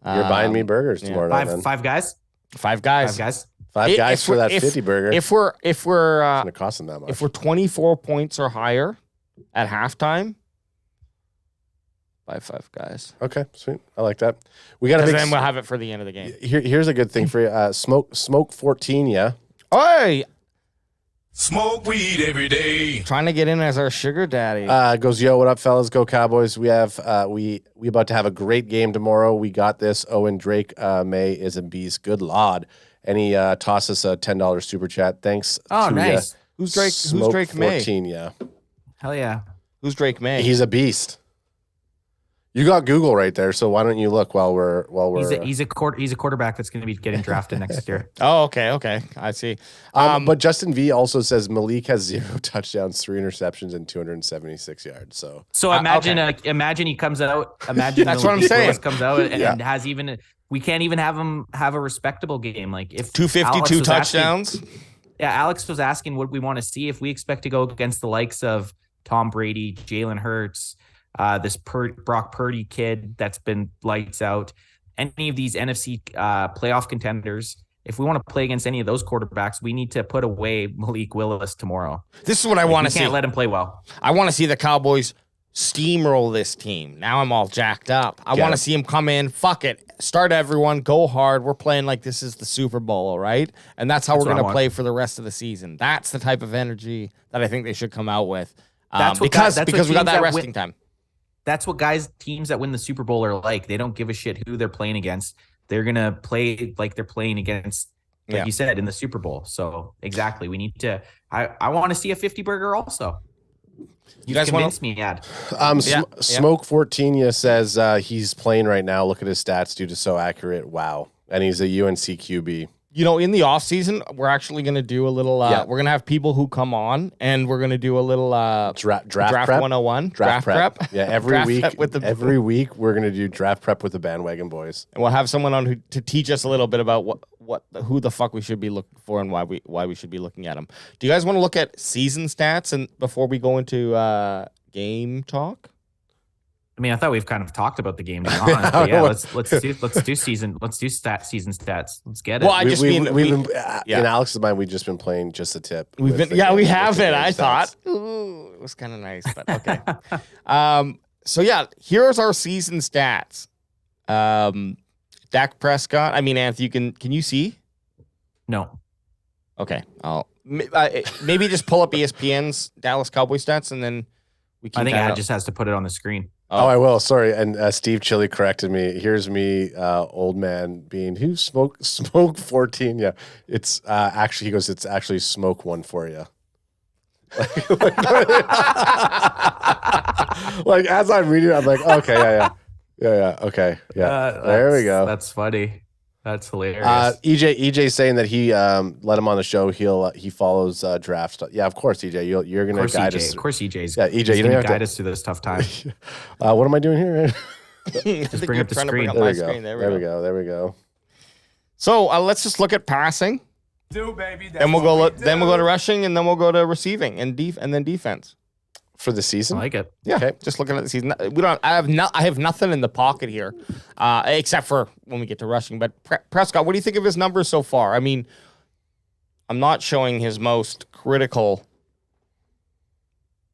You're buying me burgers tomorrow night, man. Five guys? Five guys for that 50 burger. If we're it's gonna cost them that much. If we're 24 points or higher at halftime, buy five guys. Okay, sweet. I like that. We got to. Then we'll have it for the end of the game. Here's a good thing for you. Smoke 14. Yeah. Hey, Smoke weed every day. trying to get in as our sugar daddy. Goes, yo, what up, fellas? Go Cowboys. We have we about to have a great game tomorrow. We got this. Owen Drake May is a beast. Good lord. And he tossed us a $10 super chat. Thanks. Oh, nice. Who's Drake? Smoke Who's Drake May? 14. Yeah. Hell yeah. Who's Drake May? He's a beast. You got Google right there, so why don't you look while we're He's a quarterback that's going to be getting drafted next year. Oh, okay, I see. But Justin V also says Malik has 0 touchdowns, 3 interceptions, and 276 yards. So imagine he comes out. Imagine that's what I'm saying. Willis comes out and has even. We can't even have him have a respectable game. Like if 252 touchdowns. Alex was asking what we want to see if we expect to go against the likes of Tom Brady, Jalen Hurts. This Brock Purdy kid that's been lights out, any of these NFC playoff contenders. If we want to play against any of those quarterbacks, we need to put away Malik Willis tomorrow. This is what I want to see. We can't let him play well. I want to see the Cowboys steamroll this team. Now I'm all jacked up. I want to see him come in, fuck it, start everyone, go hard. We're playing like this is the Super Bowl, right? And that's how we're going to play for the rest of the season. That's the type of energy that I think they should come out with. Because we got that resting time. That's what teams that win the Super Bowl are like. They don't give a shit who they're playing against. They're going to play like they're playing against, like you said, in the Super Bowl. So exactly. We need to, I want to see a 50 burger also. You guys convinced me, Ad. Smoke 14 says he's playing right now. Look at his stats, dude. Is so accurate. Wow. And he's a UNC QB. In the offseason, we're actually going to do a little, we're going to have people who come on and we're going to do a little draft prep. 101. Draft prep. Yeah, every week we're going to do draft prep with the bandwagon boys. And we'll have someone on to teach us a little bit about who the fuck we should be looking for and why we should be looking at them. Do you guys want to look at season stats and before we go into game talk? I mean, I thought we've kind of talked about the game, to be honest. But yeah, let's do season stats. Let's get it. Well, in Alex's mind, we've just been playing just a tip. We have it. I thought it was kind of nice, but okay. So yeah, here's our season stats. Dak Prescott. I mean, Anthony, can you see? No. Okay. I'll maybe just pull up ESPN's Dallas Cowboys stats, and then we can. I think Ad just has to put it on the screen. Oh, I will. Sorry. And Steve Chili corrected me. Here's me, old man, being who smoke 14. Yeah. It's actually, he goes, it's actually smoke one for you. Like as I'm reading it, I'm like, okay, yeah. Okay. Yeah. There we go. That's funny. That's hilarious. EJ's saying that he let him on the show. He follows draft. Yeah, of course, EJ. You're going to guide us. Of course, EJ's. Yeah, EJ, you don't have to guide us through this tough time. What am I doing here? Just bring up the screen. There we go. So let's just look at passing. Then we'll go to rushing, and then we'll go to receiving and then defense. For the season? I like it. Yeah, okay. Just looking at the season. I have nothing in the pocket here, except for when we get to rushing. But Prescott, what do you think of his numbers so far? I mean, I'm not showing his most critical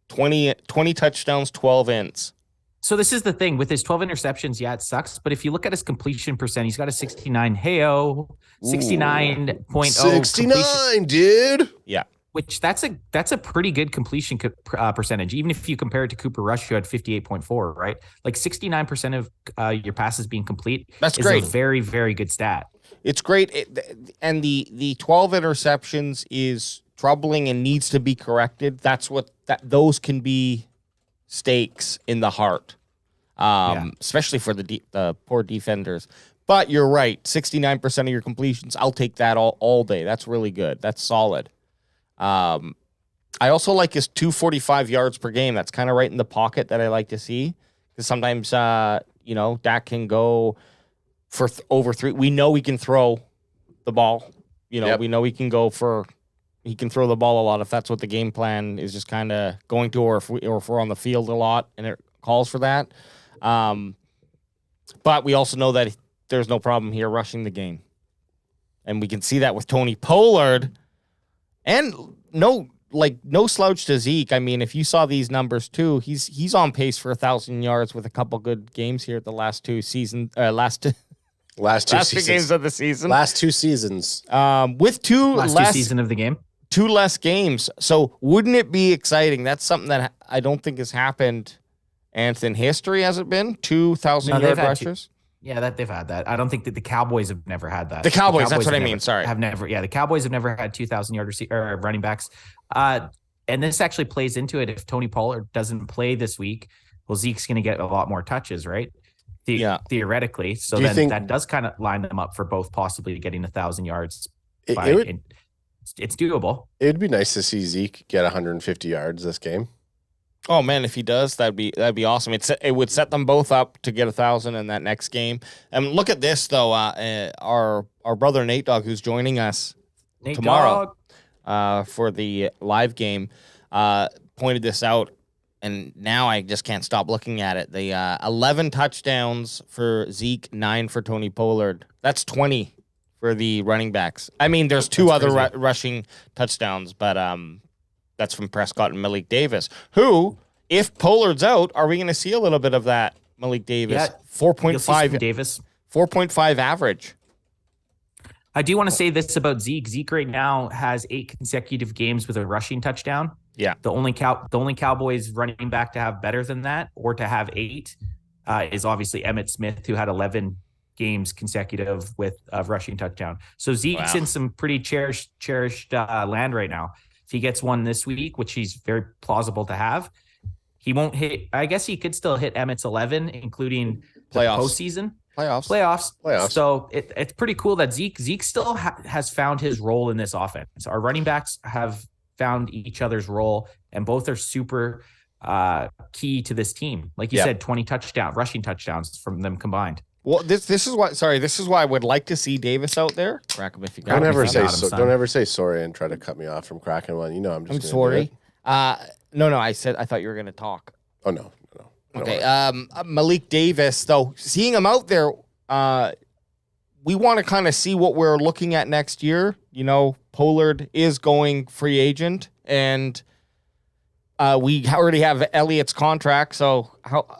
20 touchdowns, 12 ins. So this is the thing with his 12 interceptions. Yeah, it sucks. But if you look at his completion percent, he's got a 69. 69.0. 69, dude. Yeah. Which that's a pretty good completion percentage. Even if you compare it to Cooper Rush, who had 58.4, right? Like 69% of your passes being complete. That's great. A very, very good stat. It's great. And the 12 interceptions is troubling and needs to be corrected. Those can be stakes in the heart, especially for the poor defenders. But you're right. 69% of your completions, I'll take that all day. That's really good. That's solid. I also like his 245 yards per game. That's kind of right in the pocket that I like to see. Because sometimes, Dak can go for over 3. We know he can throw the ball. We know he can he can throw the ball a lot if that's what the game plan is just kind of going to, or if we're on the field a lot and it calls for that. But we also know that there's no problem here rushing the game. And we can see that with Tony Pollard. And no slouch to Zeke. I mean, if you saw these numbers too, he's on pace for 1,000 yards with a couple good games here at the last two seasons. Last two games of the season. Last 2 seasons. With two season of the game. 2 less games. So wouldn't it be exciting? That's something that I don't think has happened, in history, has it been? 2,000-yard rushers? Yeah, that they've had that. I don't think that the Cowboys have never had that. The Cowboys, that's what I mean. Sorry. The Cowboys have never had 2,000-yard running backs. And this actually plays into it. If Tony Pollard doesn't play this week, well, Zeke's going to get a lot more touches, right? Theoretically. So then that does kind of line them up for both possibly getting 1,000 yards. It's doable. It would be nice to see Zeke get 150 yards this game. Oh man, if he does, that'd be awesome. It would set them both up to get 1,000 in that next game. And look at this though, our brother Nate Dogg, who's joining us tomorrow for the live game, pointed this out, and now I just can't stop looking at it. The 11 touchdowns for Zeke, 9 for Tony Pollard. That's 20 for the running backs. I mean, there's 2 other rushing touchdowns, but that's from Prescott and Malik Davis, who, if Pollard's out, are we going to see a little bit of that Malik Davis? Yeah, 4.5 Davis. 4.5 average. I do want to say this about Zeke. Zeke right now has 8 consecutive games with a rushing touchdown. Yeah. The only Cowboys running back to have better than that, or to have 8, is obviously Emmitt Smith, who had 11 games consecutive with a rushing touchdown. So Zeke's in some pretty cherished land right now. If he gets one this week, which he's very plausible to have, he won't hit. I guess he could still hit Emmett's 11, including playoffs. Postseason. Playoffs. So it's pretty cool that Zeke still has found his role in this offense. Our running backs have found each other's role, and both are super key to this team. Like you said, 20 rushing touchdowns from them combined. Well, this is why I would like to see Davis out there. Crack him if you got him. Don't ever say sorry and try to cut me off from cracking one. I'm sorry. No, I thought you were going to talk. Oh no. Okay. Malik Davis, though, seeing him out there, we want to kind of see what we're looking at next year. Pollard is going free agent, and we already have Elliott's contract. So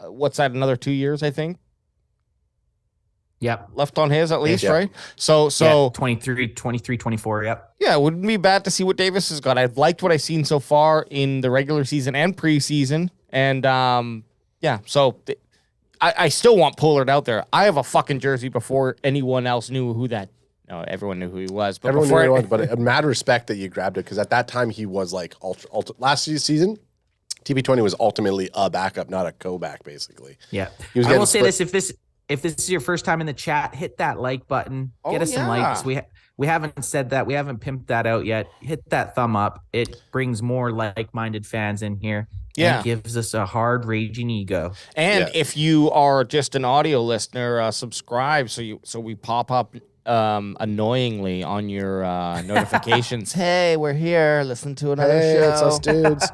what's that? Another 2 years, I think. Yep. Left on his at least, right? So 23, 24, yep. Yeah, it wouldn't be bad to see what Davis has got. I've liked what I've seen so far in the regular season and preseason. And so I still want Pollard out there. I have a fucking jersey before anyone else knew who that. No, everyone knew who he was. But everyone knew who he was, but mad respect that you grabbed it, because at that time he was like last season. TB20 was ultimately a backup, not a co-back, basically. Yeah. I will say this: if this is your first time in the chat, hit that like button. Get us some yeah. likes. We haven't said that. We haven't pimped that out yet. Hit that thumb up. It brings more like-minded fans in here. Yeah. And it gives us a hard raging ego. And if you are just an audio listener, subscribe so we pop up annoyingly on your notifications. Hey, we're here. Listen to another show. It's us dudes.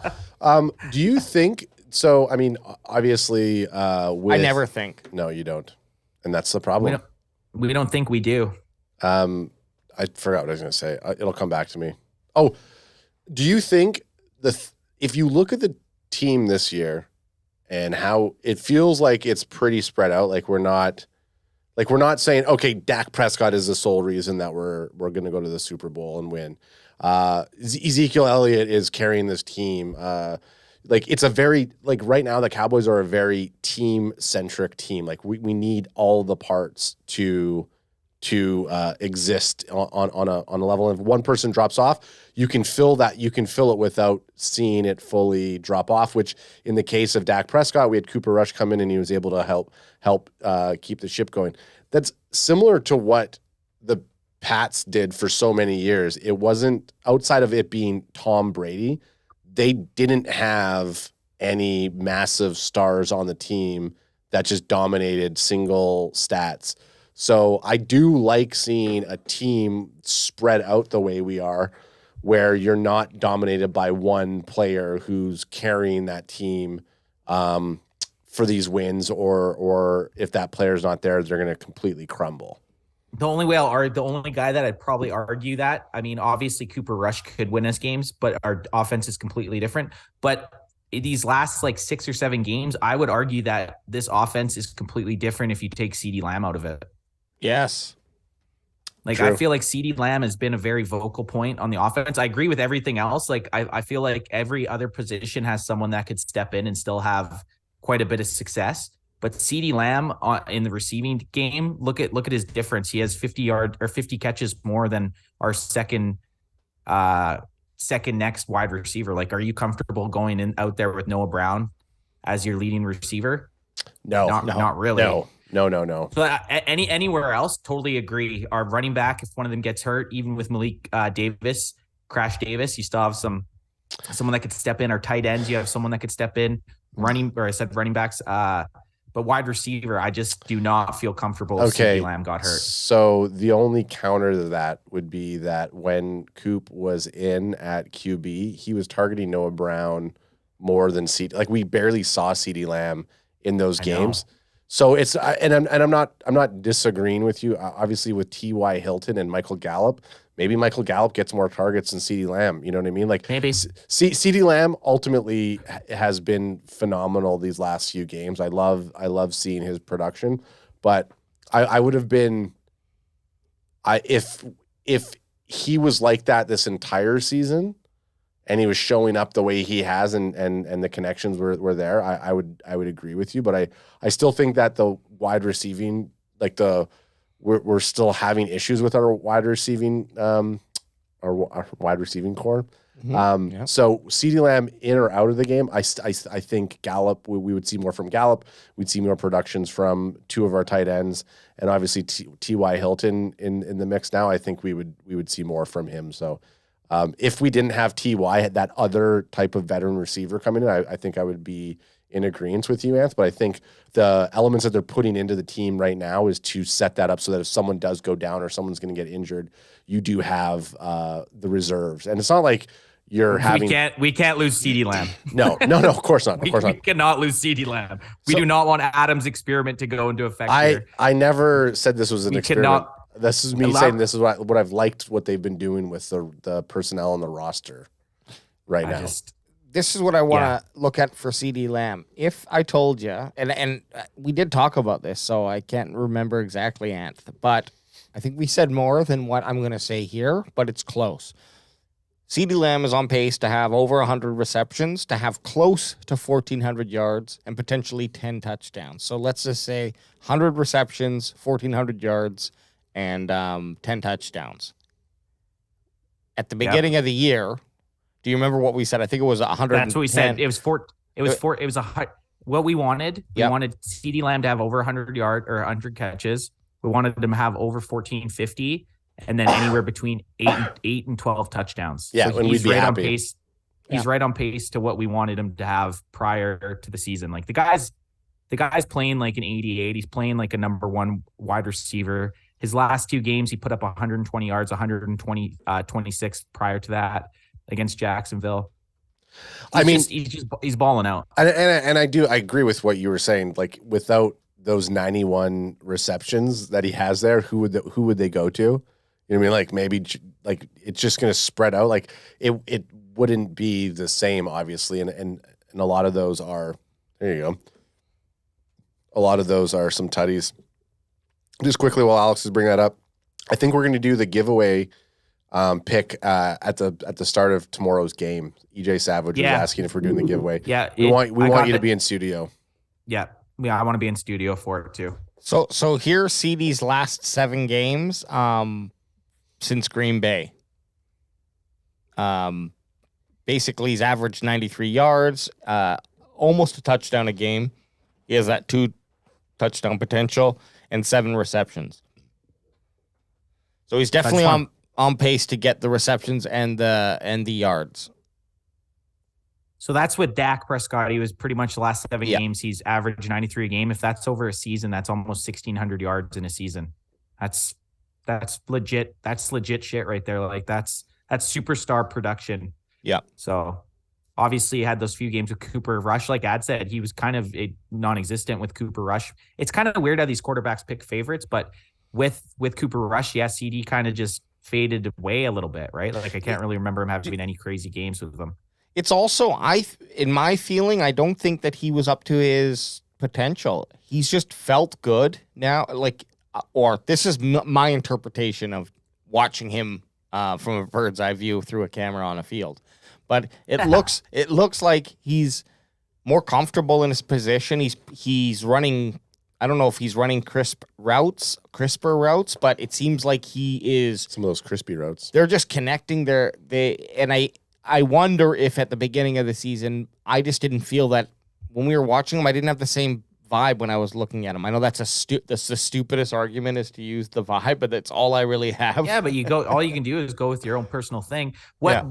Do you think so? I mean, obviously, I never think. No, you don't, and that's the problem. We don't think we do. I forgot what I was going to say. It'll come back to me. Oh, do you think if you look at the team this year and how it feels like it's pretty spread out, like we're not saying, okay, Dak Prescott is the sole reason that we're going to go to the Super Bowl and win. Ezekiel Elliott is carrying this team. Like it's a very, like right now the Cowboys are a very team-centric team. Like we need all the parts to exist on a level. If one person drops off, you can fill it without seeing it fully drop off, which in the case of Dak Prescott, we had Cooper Rush come in and he was able to help keep the ship going. That's similar to what the Pats did for so many years. It wasn't, outside of it being Tom Brady, they didn't have any massive stars on the team that just dominated single stats. So I do like seeing a team spread out the way we are, where you're not dominated by one player who's carrying that team for these wins, or if that player's not there, they're going to completely crumble. The only guy that I'd probably argue that, I mean, obviously Cooper Rush could win us games, but our offense is completely different. But these last like 6 or 7 games, I would argue that this offense is completely different if you take CeeDee Lamb out of it. Yes. Like, True. I feel like CeeDee Lamb has been a very vocal point on the offense. I agree with everything else. Like, I feel like every other position has someone that could step in and still have quite a bit of success. But CeeDee Lamb in the receiving game, look at his difference. He has 50 catches more than our second next wide receiver. Like, are you comfortable going out there with Noah Brown as your leading receiver? No, not really. No. So anywhere else, totally agree. Our running back, if one of them gets hurt, even with Malik Crash Davis, you still have someone that could step in. Our tight ends, you have someone that could step in. Running backs. But wide receiver, I just do not feel comfortable if CeeDee Lamb got hurt. So the only counter to that would be that when Coop was in at QB, he was targeting Noah Brown more than CeeDee. Like, we barely saw CeeDee Lamb in those games. So it's I'm not disagreeing with you. Obviously, with T.Y. Hilton and Michael Gallup, maybe Michael Gallup gets more targets than CeeDee Lamb. You know what I mean? Like, maybe CeeDee Lamb ultimately has been phenomenal these last few games. I love seeing his production, but I would have been, if he was like that this entire season, and he was showing up the way he has, and the connections were there, I would agree with you. But I still think that the wide receiving, like we're still having issues with our wide receiving core. Mm-hmm. So CeeDee Lamb in or out of the game, I think Gallup, we would see more from Gallup. We'd see more productions from 2 of our tight ends, and obviously T.Y. Hilton in the mix now. I think we would see more from him. So if we didn't have T.Y., that other type of veteran receiver coming in, I think I would be in agreement with you, Anth. But I think the elements that they're putting into the team right now is to set that up so that if someone does go down or someone's going to get injured, you do have the reserves. And it's not like you're having... We can't lose CeeDee Lamb. No, of course not. Of course not. We cannot lose CeeDee Lamb. We do not want Adam's experiment to go into effect here. I never said this was an experiment. Cannot this is me saying this is what I've liked, what they've been doing with the personnel on the roster right now. This is what I want to look at for CeeDee Lamb. If I told you, and we did talk about this, so I can't remember exactly, Anth, but I think we said more than what I'm going to say here, but it's close. CeeDee Lamb is on pace to have over 100 receptions, to have close to 1,400 yards, and potentially 10 touchdowns. So let's just say 100 receptions, 1,400 yards, and 10 touchdowns. At the beginning of the year, do you remember what we said? I think it was 100. That's what we said. It was what we wanted. We wanted CeeDee Lamb to have over 100 yards or 100 catches. We wanted him to have over 1450, and then anywhere between 8 and 12 touchdowns. Yeah, so and he's we'd be right happy. on pace. He's right on pace to what we wanted him to have prior to the season. Like the guy's playing like an 88. He's playing like a number one wide receiver. His last 2 games, he put up 120 yards, 26 prior to that against Jacksonville. He's balling out. And I agree with what you were saying. Like without those 91 receptions that he has there, who would they go to? You know what I mean? Like maybe like it's just going to spread out. Like it wouldn't be the same, obviously. And a lot of those are, there you go. A lot of those are some tutties. Just quickly while Alex is bringing that up, I think we're going to do the giveaway pick at the start of tomorrow's game. EJ Savage was asking if we're doing the giveaway. Yeah, we want you to be in studio. Yeah, I want to be in studio for it too. So here's CD's last 7 games since Green Bay. Basically, he's averaged 93 yards, almost a touchdown a game. He has that 2 touchdown potential and 7 receptions. So he's definitely on pace to get the receptions and the yards. So that's what Dak Prescott. He was pretty much the last 7 games. He's averaged 93 a game. If that's over a season, that's almost 1,600 yards in a season. That's legit. That's legit shit right there. Like that's superstar production. Yeah. So obviously he had those few games with Cooper Rush. Like Ad said, he was kind of non-existent with Cooper Rush. It's kind of weird how these quarterbacks pick favorites, but with Cooper Rush, CD kind of just faded away a little bit, right? Like I can't really remember him having any crazy games with them. It's also, in my feeling, I don't think that he was up to his potential. He's just felt good now, or this is my interpretation of watching him from a bird's eye view through a camera on a field. But it looks like he's more comfortable in his position. He's running. I don't know if he's running crisper routes, but it seems like he is. Some of those crispy routes. They're just connecting I wonder if at the beginning of the season, I just didn't feel that when we were watching him, I didn't have the same vibe when I was looking at him. I know that's the stupidest argument is to use the vibe, but that's all I really have. Yeah, but all you can do is go with your own personal thing. What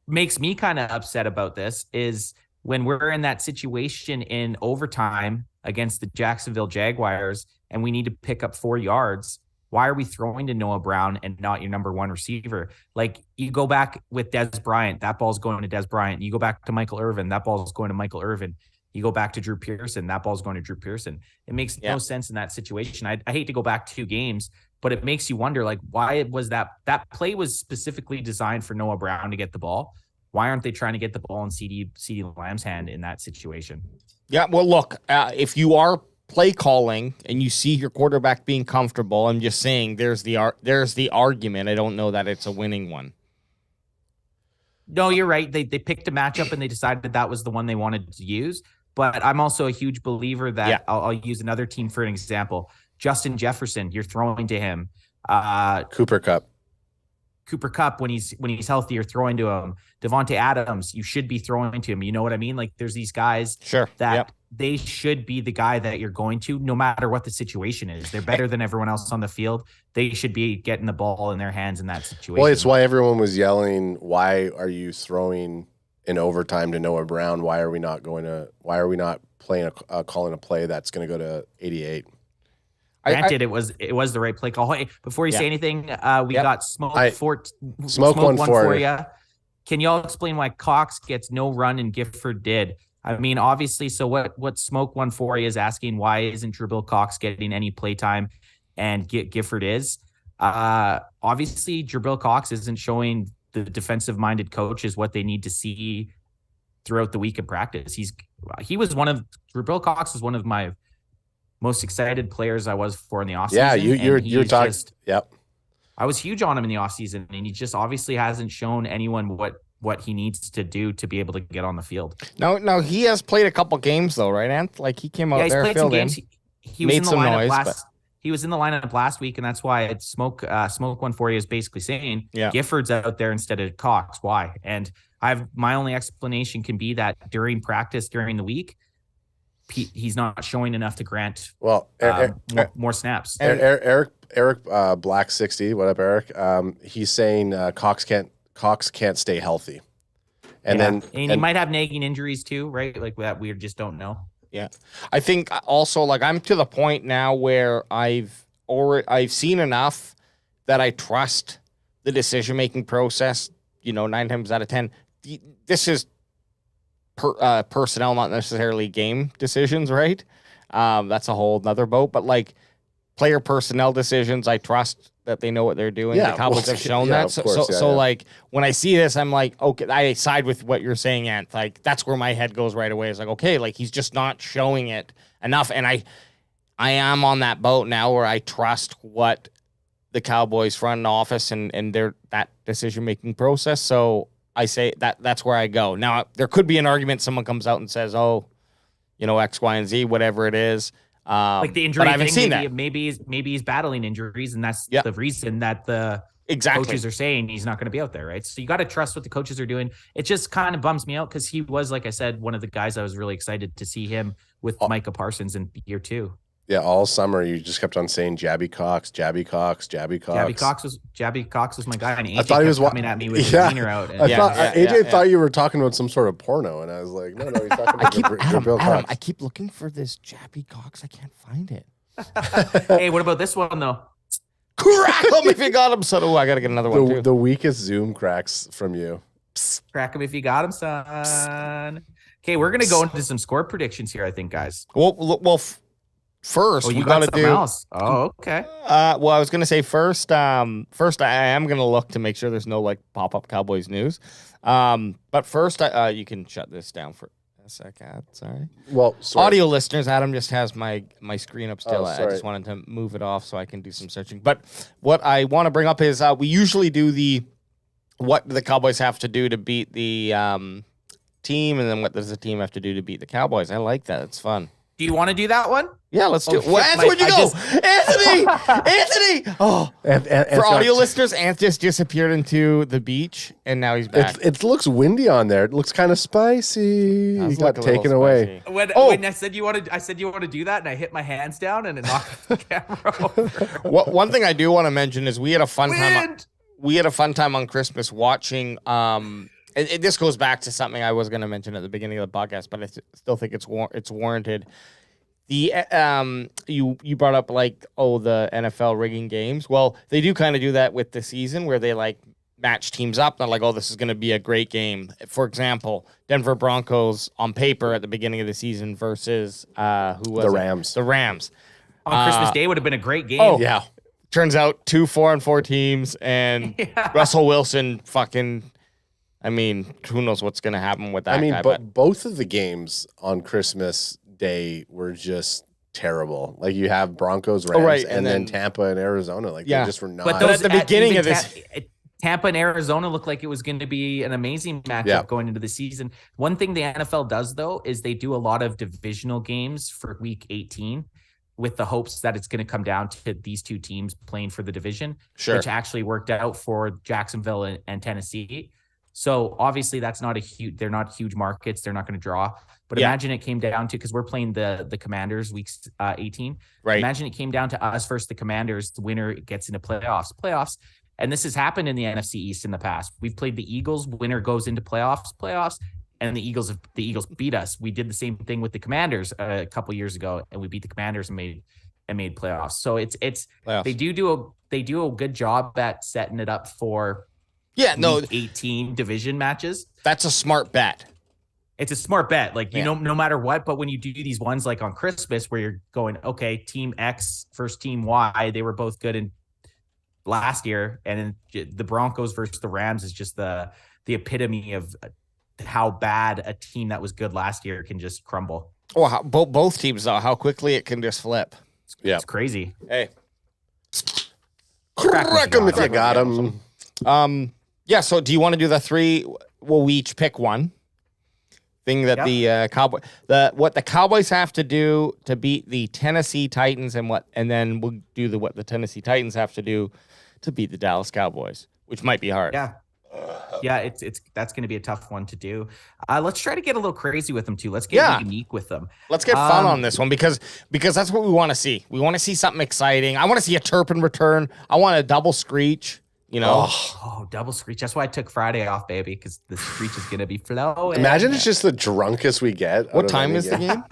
makes me kind of upset about this is when we're in that situation in overtime against the Jacksonville Jaguars and we need to pick up 4 yards. Why are we throwing to Noah Brown and not your number 1 receiver? Like you go back with Dez Bryant, that ball's going to Dez Bryant. You go back to Michael Irvin, that ball's going to Michael Irvin. You go back to Drew Pearson, that ball's going to Drew Pearson. It makes no sense in that situation. I hate to go back 2 games, but it makes you wonder, like, why was that play was specifically designed for Noah Brown to get the ball. Why aren't they trying to get the ball in CeeDee Lamb's hand in that situation? Yeah, well, look, if you are play calling and you see your quarterback being comfortable, I'm just saying there's the argument. I don't know that it's a winning one. No, you're right. They picked a matchup and they decided that was the one they wanted to use. But I'm also a huge believer that I'll use another team for an example. Justin Jefferson, you're throwing to him. Cooper Kupp, when he's healthy, you're throwing to him. Devontae Adams, you should be throwing to him. You know what I mean? Like there's these guys that they should be the guy that you're going to, no matter what the situation is. They're better than everyone else on the field. They should be getting the ball in their hands in that situation. Well, it's why everyone was yelling, why are you throwing in overtime to Noah Brown? Why are we not playing calling a play that's going to go to 88? Granted, it was the right play call. Hey, before you say anything, we got Smoke one for you. Can y'all explain why Cox gets no run and Gifford did? I mean, obviously, so what Smoke 140 is asking, why isn't Jabril Cox getting any play time and Gifford is? Obviously, Jabril Cox isn't showing the defensive-minded coaches what they need to see throughout the week in practice. Jabril Cox was one of my most excited players I was for in the offseason. Yeah, you're talking. Yep. I was huge on him in the offseason, and he just obviously hasn't shown anyone what he needs to do to be able to get on the field. No, he has played a couple games though, right, Ant? Like he came out there, filled in. He was in the lineup he was in the lineup last week, and that's why it's Smoke 140 is basically saying Gifford's out there instead of Cox. Why? And my only explanation can be that during practice during the week, he's not showing enough to grant more snaps. Eric Black 60, what up, Eric? He's saying Cox can't stay healthy, and he might have nagging injuries too, right? Like that, we just don't know. Yeah, I think also like I'm to the point now where I've seen enough that I trust the decision making process. 9 times out of 10, this is personnel, not necessarily game decisions, right? That's a whole nother boat. But like player personnel decisions, I trust that they know what they're doing. Yeah, the Cowboys have shown that. So like when I see this, I'm like, okay, I side with what you're saying, Ant. Like that's where my head goes right away. It's like, okay, like he's just not showing it enough. And I am on that boat now where I trust what the Cowboys front office and their that decision making process. So I say that's where I go. Now there could be an argument. Someone comes out and says, oh, X, Y, and Z, whatever it is. Like the injury but I haven't seen that. Maybe he's battling injuries, and that's the reason that the coaches are saying he's not going to be out there, right? So you got to trust what the coaches are doing. It just kind of bums me out because he was, like I said, one of the guys I was really excited to see him with Micah Parsons in year 2. Yeah, all summer you just kept on saying Jabby Cox. Jabby Cox was my guy, and AJ I thought he was coming at me with his wiener out. And AJ thought you were talking about some sort of porno, and I was like, no, he's talking about Bill Cox. I keep looking for this Jabby Cox. I can't find it. Hey, what about this one though? Crack him if you got him, son. Oh, I gotta get another one too. The weakest Zoom cracks from you. Psst, crack him if you got him, son. Okay, we're gonna go into some score predictions here, I think, guys. Well. First, we got to do. Else. Oh, okay. Well, I was gonna say first. I am gonna look to make sure there's no like pop-up Cowboys news. But first, you can shut this down for a second. Sorry. Well, audio listeners, Adam just has my screen up still. I sorry. just wanted to move it off so I can do some searching. But what I want to bring up is we usually do what the Cowboys have to do to beat the team, and then what does the team have to do to beat the Cowboys. I like that. It's fun. Do you want to do that one? Yeah, let's do it. Well, Anthony, where'd you go? Anthony! Oh, for audio listeners, Ant just disappeared into the beach, and now he's back. It looks windy on there. It looks kind of spicy. He got taken away. When I said you want to do that, and I hit my hands down, and it knocked the camera over. One thing I do want to mention is we had a fun time. We had a fun time on Christmas watching. And this goes back to something I was going to mention at the beginning of the podcast, but I still think it's warranted. The you brought up like the NFL rigging games. Well, they do kind of do that with the season where they like match teams up. They're like, this is going to be a great game. For example, Denver Broncos on paper at the beginning of the season versus who was the Rams. The Rams on Christmas Day would have been a great game. Oh yeah, turns out 2 4-4 teams and Russell Wilson fucking. I mean, who knows what's going to happen with that guy. But both of the games on Christmas Day were just terrible. Like you have Broncos, Rams, and then Tampa and Arizona. Like they just were not. But at the beginning of this, Tampa and Arizona looked like it was going to be an amazing matchup going into the season. One thing the NFL does, though, is they do a lot of divisional games for Week 18 with the hopes that it's going to come down to these two teams playing for the division, which actually worked out for Jacksonville and Tennessee. So obviously that's not they're not huge markets. They're not going to draw, but imagine it came down to, cause we're playing the Commanders week 18, right? Imagine it came down to us versus the Commanders. The winner gets into playoffs. And this has happened in the NFC East in the past. We've played the Eagles, winner goes into playoffs, and the Eagles beat us. We did the same thing with the Commanders a couple years ago, and we beat the Commanders and made playoffs. So it's playoffs. They do a good job at setting it up for Week 18 division matches. That's a smart bet. It's a smart bet. Like, no matter what, but when you do these ones like on Christmas where you're going, okay, team X versus team Y, they were both good in last year. And the Broncos versus the Rams is just the epitome of how bad a team that was good last year can just crumble. Oh, both teams, though, how quickly it can just flip. Yeah. It's crazy. Hey. Crack them if you got them. Yeah, so do you want to do the 3? Well, we each pick one thing that what the Cowboys have to do to beat the Tennessee Titans, and then we'll do what the Tennessee Titans have to do to beat the Dallas Cowboys, which might be hard. Yeah. Yeah, it's that's going to be a tough one to do. Let's try to get a little crazy with them too. Let's get unique with them. Let's get fun on this one because that's what we want to see. We want to see something exciting. I want to see a Turpin return. I want a double screech. You know, double screech. That's why I took Friday off, baby, because the screech is going to man. Imagine it's just the drunkest we get. What time is the game?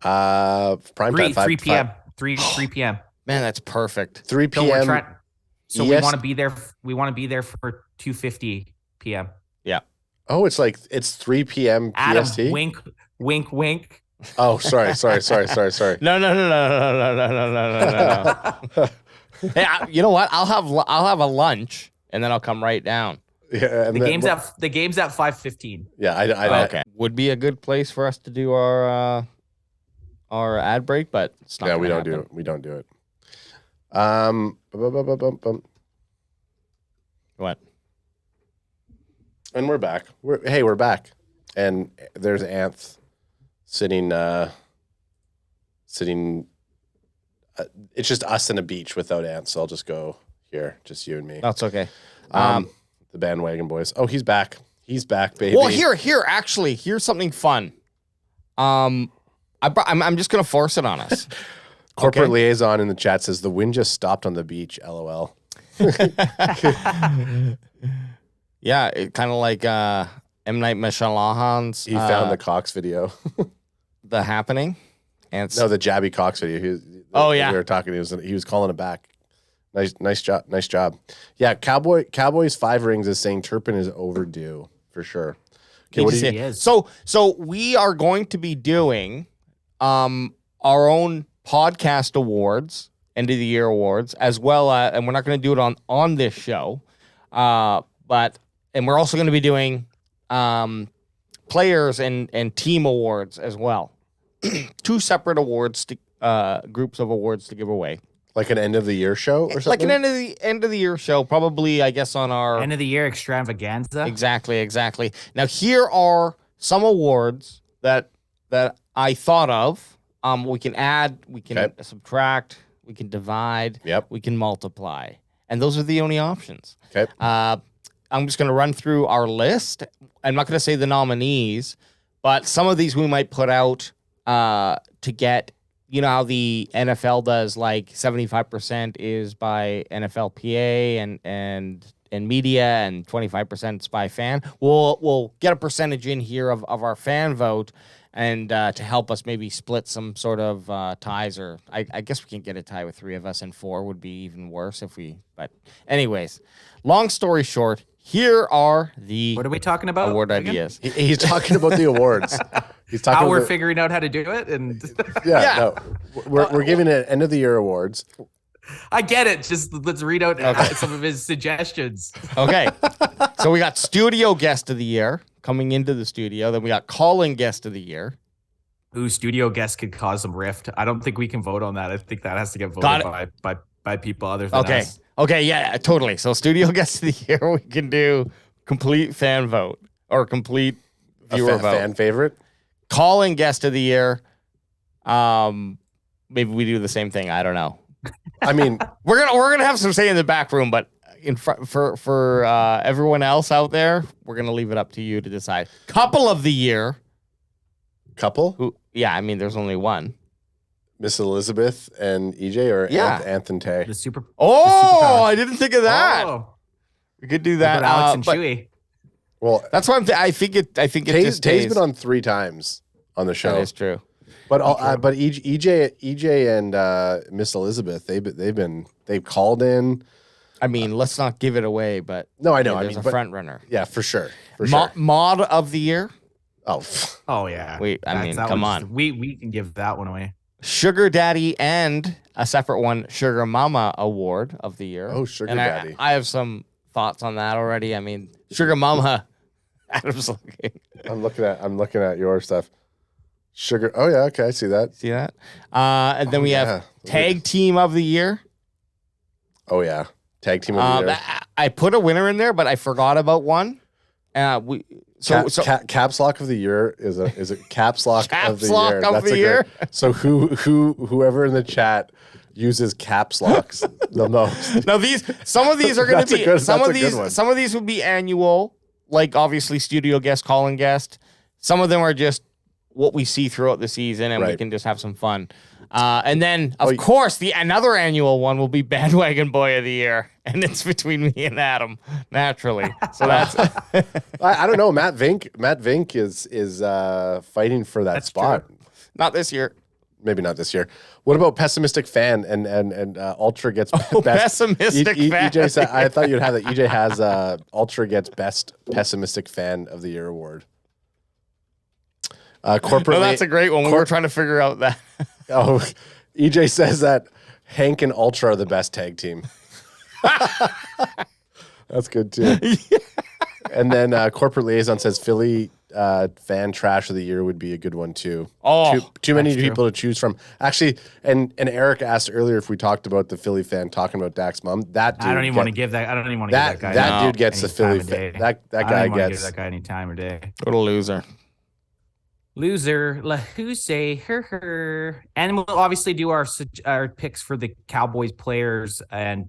Prime time, 3 p.m. 3 p.m. Man, that's perfect. 3 p.m. So we want to be there. We want to be there for 2:50 p.m. Yeah. Oh, it's 3 p.m. Adam, PST. wink, wink, wink. Oh, sorry. No. Hey, you know what? I'll have a lunch and then I'll come right down. Yeah, the game's at 5:15. Yeah, I okay. Would be a good place for us to do our ad break, but it's not. Yeah, we don't do it. We don't do it. What? And we're back. We're back. And there's Anth sitting. It's just us and a beach without Anth, so I'll just go here, just you and me. That's okay. The bandwagon boys. Oh, he's back. He's back, baby. Well, actually, here's something fun. I'm just gonna force it on us. Corporate liaison in the chat says the wind just stopped on the beach. LOL. Yeah, it kind of like M. Night Shyamalan's. He found the Cox video. The Happening. And the Jabby Cox video. We were talking. He was calling it back. Nice job. Yeah, Cowboys 5 rings is saying Turpin is overdue for sure. Okay, So we are going to be doing our own podcast awards, end of the year awards, as well, and we're not going to do it on this show, and we're also going to be doing players and team awards as well. 2 separate awards, groups of awards to give away. Like an end of the year show or something? Like an end of the year show, probably, I guess, on our end of the year extravaganza. Exactly. Now, here are some awards that I thought of. We can add, we can subtract, we can divide, we can multiply. And those are the only options. Okay. I'm just going to run through our list. I'm not going to say the nominees, but some of these we might put out to get, you know, how the NFL does, like 75% is by NFLPA and media and 25% is by fan. We'll get a percentage in here of our fan vote and to help us maybe split some sort of ties, or I guess we can get a tie with 3 of us, and 4 would be even worse but anyways, long story short, here are the what are we talking about? Award ideas. He's talking about the awards. He's talking how we're figuring out how to do it, and no, we're giving it end of the year awards. I get it. Just let's read out some of his suggestions. Okay, so we got studio guest of the year coming into the studio. Then we got calling guest of the year. Ooh, studio guest could cause some rift. I don't think we can vote on that. I think that has to get voted by people other than us. Okay, yeah, totally. So studio guest of the year, we can do complete fan vote or complete viewer vote. Fan favorite. Calling guest of the year. Maybe we do the same thing. I don't know. I mean, we're gonna have some say in the back room, but in front for everyone else out there, we're gonna leave it up to you to decide. Couple of the year. Couple? Yeah, I mean, there's only one. Miss Elizabeth and EJ, or Anthony Tay? The super. I didn't think of that. Oh. We could do that. Alex and Chewy. Well, that's why I think it Tay's been on 3 times on the show. That is true. But EJ and Miss Elizabeth, they've called in. I mean, let's not give it away, but no, I know. There's a front runner. Yeah, for sure. Mod of the year. Oh yeah. Wait, I mean, come on. We can give that one away. Sugar Daddy and a separate one, Sugar Mama Award of the year. Oh, Sugar Daddy. I have some thoughts on that already. I mean, Sugar Mama. Adam's looking. I'm looking at your stuff. Sugar. Oh yeah. Okay, I see that. See that? And then we have Tag Team of the Year. Oh yeah, Tag Team of the Year. I put a winner in there, but I forgot about one. Caps Lock of the Year is a Caps Lock of the Year. Of the year. So whoever in the chat uses caps locks the most. Now some of these are going to be some of these would be annual, like obviously studio guest, calling guest. Some of them are just what we see throughout the season, and we can just have some fun. And then, of course, another annual one will be Bandwagon Boy of the Year, and it's between me and Adam, naturally. So that's. I don't know. Matt Vink is fighting for that spot. True. Not this year. Maybe not this year. What about pessimistic fan and Ultra gets best? Pessimistic fan. EJ said, I thought you'd have that. EJ has Ultra gets best pessimistic fan of the year award. Corporately, no, that's a great one. We were trying to figure out that. EJ says that Hank and Ultra are the best tag team. That's good too. And then corporate liaison says Philly fan trash of the year would be a good one too. Too many people to choose from. Actually, and Eric asked earlier if we talked about the Philly fan talking about Dak's mom. That dude I don't even want to give that. I don't even want to give that guy. That dude gets the Philly fan. That guy gets that guy any time of day. What a loser. Loser, who say her. And we'll obviously do our picks for the Cowboys players and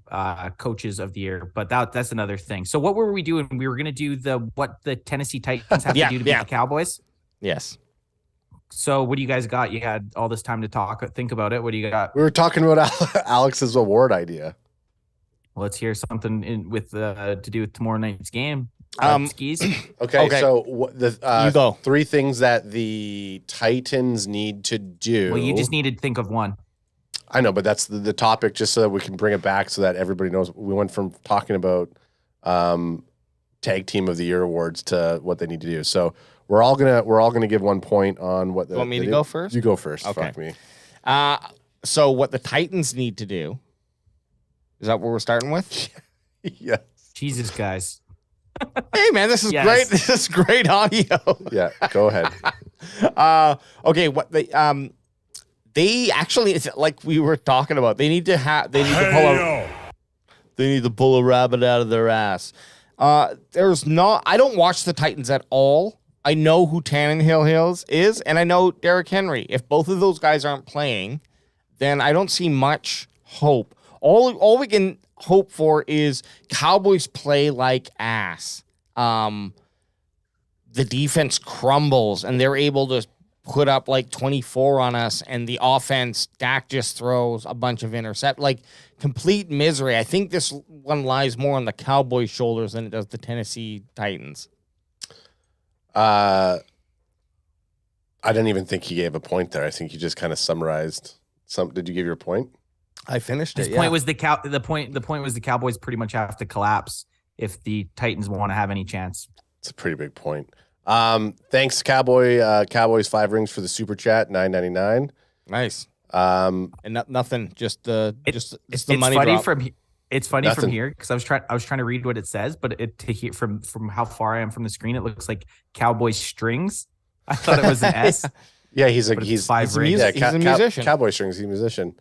coaches of the year, but that's another thing. So what were we doing? We were going to do what the Tennessee Titans have to do to beat the Cowboys? Yes. So what do you guys got? You had all this time to think about it. What do you got? We were talking about Alex's award idea. Well, let's hear something to do with tomorrow night's game. Skis. Okay, so you go. 3 things that the Titans need to do. Well, you just need to think of one. I know, but that's the topic, just so that we can bring it back so that everybody knows. We went from talking about tag team of the year awards to what they need to do. So we're all gonna give 1 point on what the. You want me to go first? You go first. Okay. Fuck me. So what the Titans need to do. Is that what we're starting with? Yes. Jesus, guys. Hey man, this is great. This is great audio. Yeah, go ahead. Okay, what they actually, it's like we were talking about. They need to pull a rabbit out of their ass. I don't watch the Titans at all. I know who Tannehill is, and I know Derrick Henry. If both of those guys aren't playing, then I don't see much hope. All we can hope for is Cowboys play like ass. The defense crumbles and they're able to put up like 24 on us, and the offense, Dak just throws a bunch of intercept, like complete misery. I think this one lies more on the Cowboys' shoulders than it does the Tennessee Titans. I didn't even think he gave a point there. I think he just kind of summarized some. Did you give your point? I finished it. His point was the point was the Cowboys pretty much have to collapse if the Titans want to have any chance. It's a pretty big point. Thanks, Cowboys 5 rings for the super chat, $9.99. Nice. And nothing. Just the money funny drop. It's funny from here because I was trying to read what it says, but to hear from how far I am from the screen, it looks like Cowboys strings. I thought it was an S. Yeah, he's 5 rings. He's a musician. Cowboy strings. He's a musician.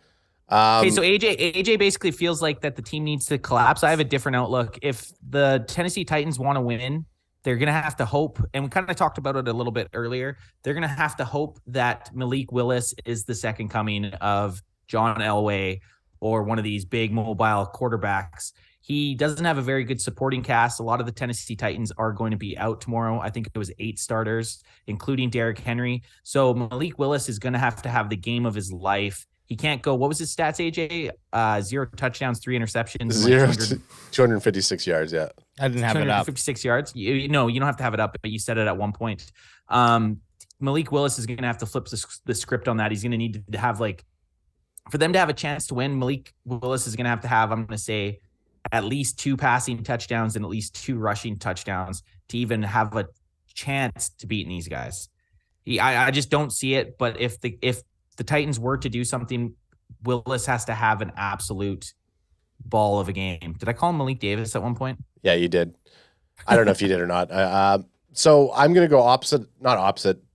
Okay, so AJ basically feels like that the team needs to collapse. I have a different outlook. If the Tennessee Titans want to win, they're going to have to hope, and we kind of talked about it a little bit earlier, they're going to have to hope that Malik Willis is the second coming of John Elway or one of these big mobile quarterbacks. He doesn't have a very good supporting cast. A lot of the Tennessee Titans are going to be out tomorrow. I think it was 8 starters, including Derrick Henry. So Malik Willis is going to have the game of his life. He can't go. What was his stats, AJ? 0 touchdowns, 3 interceptions. 256 yards, yeah. I didn't have it up. 256 yards. You don't have to have it up, but you said it at one point. Malik Willis is going to have to flip the script on that. He's going to need to have, for them to have a chance to win, Malik Willis is going to have, I'm going to say, at least 2 passing touchdowns and at least 2 rushing touchdowns to even have a chance to beat these guys. I just don't see it, but if the Titans were to do something, Willis has to have an absolute ball of a game. Did I call him Malik Davis at one point? Yeah, you did. I don't know if you did or not. So I'm going to go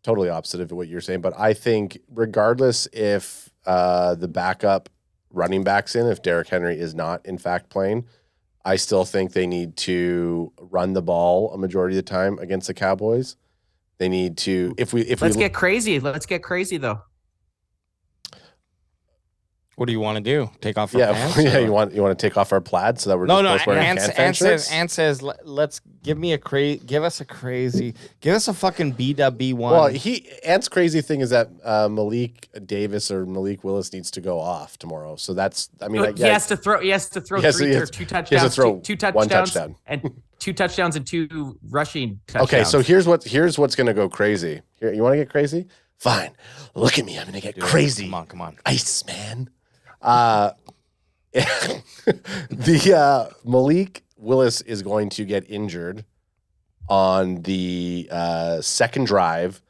totally opposite of what you're saying, but I think regardless if the backup running back's in, if Derrick Henry is not in fact playing, I still think they need to run the ball a majority of the time against the Cowboys. They need to, Let's get crazy. Let's get crazy though. What do you want to do? Take off our Yeah, pants? yeah. or- You want to take off our plaid so that we're No, just both wearing can-fan shirts? Ant says, let's give us a fucking BW1. Well, Ant's crazy thing is that Malik Davis or Malik Willis needs to go off tomorrow. So that's, I mean, He has to throw two touchdowns, two touchdowns, one touchdown. and 2 touchdowns and 2 rushing touchdowns. Okay, so here's what's gonna go crazy. Here, you want to get crazy? Fine. Look at me. I'm gonna get crazy. Come on. Iceman. Malik Willis is going to get injured on the second drive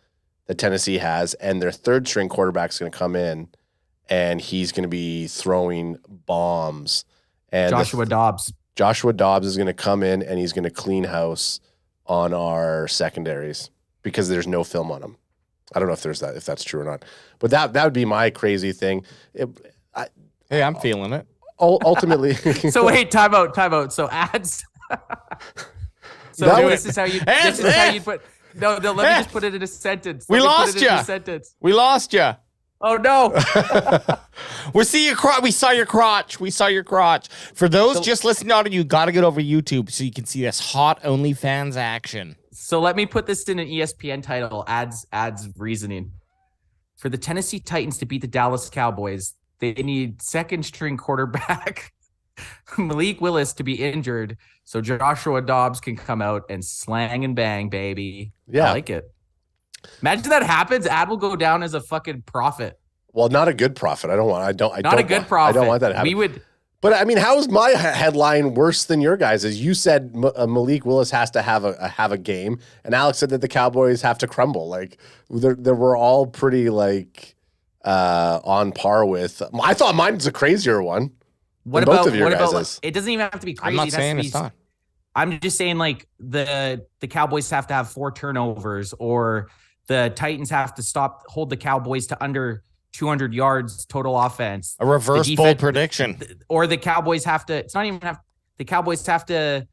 that Tennessee has, and their third string quarterback is going to come in, and he's going to be throwing bombs. And Joshua Dobbs is going to come in, and he's going to clean house on our secondaries because there's no film on him. I don't know if that's true or not, but that would be my crazy thing. Hey, I'm feeling it. Ultimately, So wait, time out. So ads. This is how you put. No, let me just put it in a sentence. We lost you. We lost you. Oh no. We saw your crotch. For those just listening on it, you got to get over YouTube so you can see this hot OnlyFans action. So let me put this in an ESPN title. Ads reasoning. For the Tennessee Titans to beat the Dallas Cowboys, they need second string quarterback Malik Willis to be injured so Joshua Dobbs can come out and slang and bang, baby. Yeah. I like it. Imagine that happens. Ad will go down as a fucking prophet. well, not a good prophet. I don't want that to happen. We would. But I mean, how is my headline worse than your guys'? As you said, Malik Willis has to have a game, and Alex said that the Cowboys have to crumble. Like there were all pretty on par with. I thought mine's a crazier one. What about both of your about? guys's? It doesn't even have to be crazy. I'm not saying it's not. I'm just saying the Cowboys have to have 4 turnovers, or the Titans have to hold the Cowboys to under 200 yards total offense. A reverse bold prediction. Or the Cowboys have to, the Cowboys have to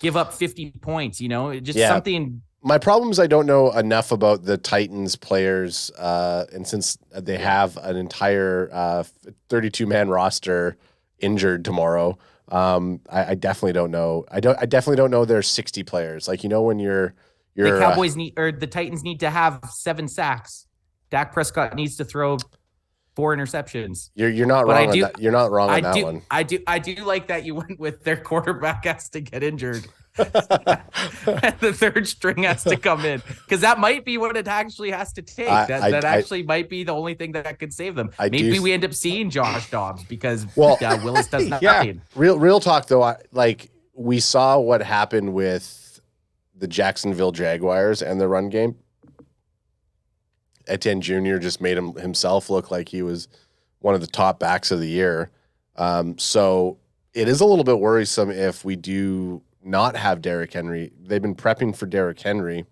give up 50 points, something. My problem is I don't know enough about the Titans players. And since they have an entire 32-man roster injured tomorrow, I definitely don't know. I definitely don't know there's 60 players. Like, when the Cowboys the Titans need to have 7 sacks. Dak Prescott needs to throw 4 interceptions. You're not wrong on that. You're not wrong on that one. I do like that you went with their quarterback has to get injured. And the third string has to come in, because that might be what it actually has to take. That actually might be the only thing that could save them. Maybe we end up seeing Josh Dobbs because Willis does nothing. Yeah. Real talk though. We saw what happened with the Jacksonville Jaguars and the run game. Etienne Jr. just made himself look like he was one of the top backs of the year. So it is a little bit worrisome if we do not have Derrick Henry. They've been prepping for Derrick Henry.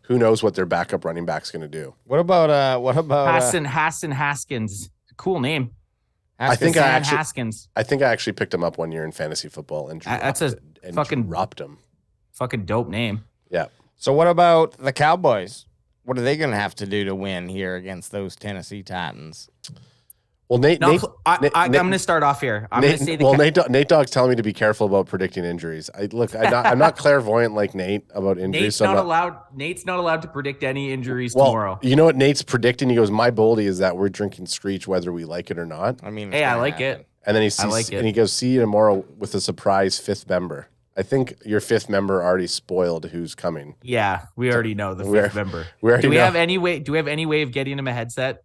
Who knows what their backup running back's going to do? What about Haskins? Cool name. I think I Haskins. actually picked him up one year in fantasy football and dropped him. Fucking dope name. Yeah. So what about the Cowboys? What are they going to have to do to win here against those Tennessee Titans? Well, I'm going to start off here. Nate Dogg's telling me to be careful about predicting injuries. I'm not clairvoyant like Nate about injuries. Nate's not allowed to predict any injuries tomorrow. You know what Nate's predicting? He goes, my boldie is that we're drinking Screech whether we like it or not. I mean, hey, I like it. And then he goes, see you tomorrow with a surprise 5th member. I think your 5th member already spoiled who's coming. Yeah, we already know the 5th member. Do we have any way of getting him a headset?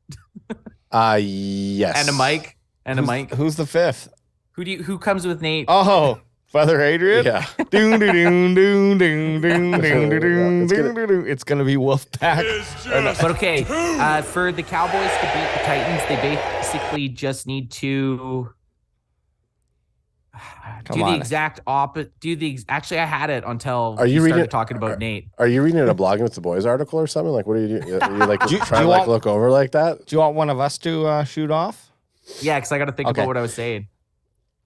Yes. And a mic. Who's the 5th? Who comes with Nate? Oh, Father Adrian? Yeah. It's going to be Wolfpack. But okay, for the Cowboys to beat the Titans, they basically just need to the exact opposite. Actually, I had it until you started talking about Nate. Are you reading a Blogging with the Boys article or something? Like, what are you doing? Are you trying to look over like that? Do you want one of us to shoot off? Yeah, because I got to think about what I was saying.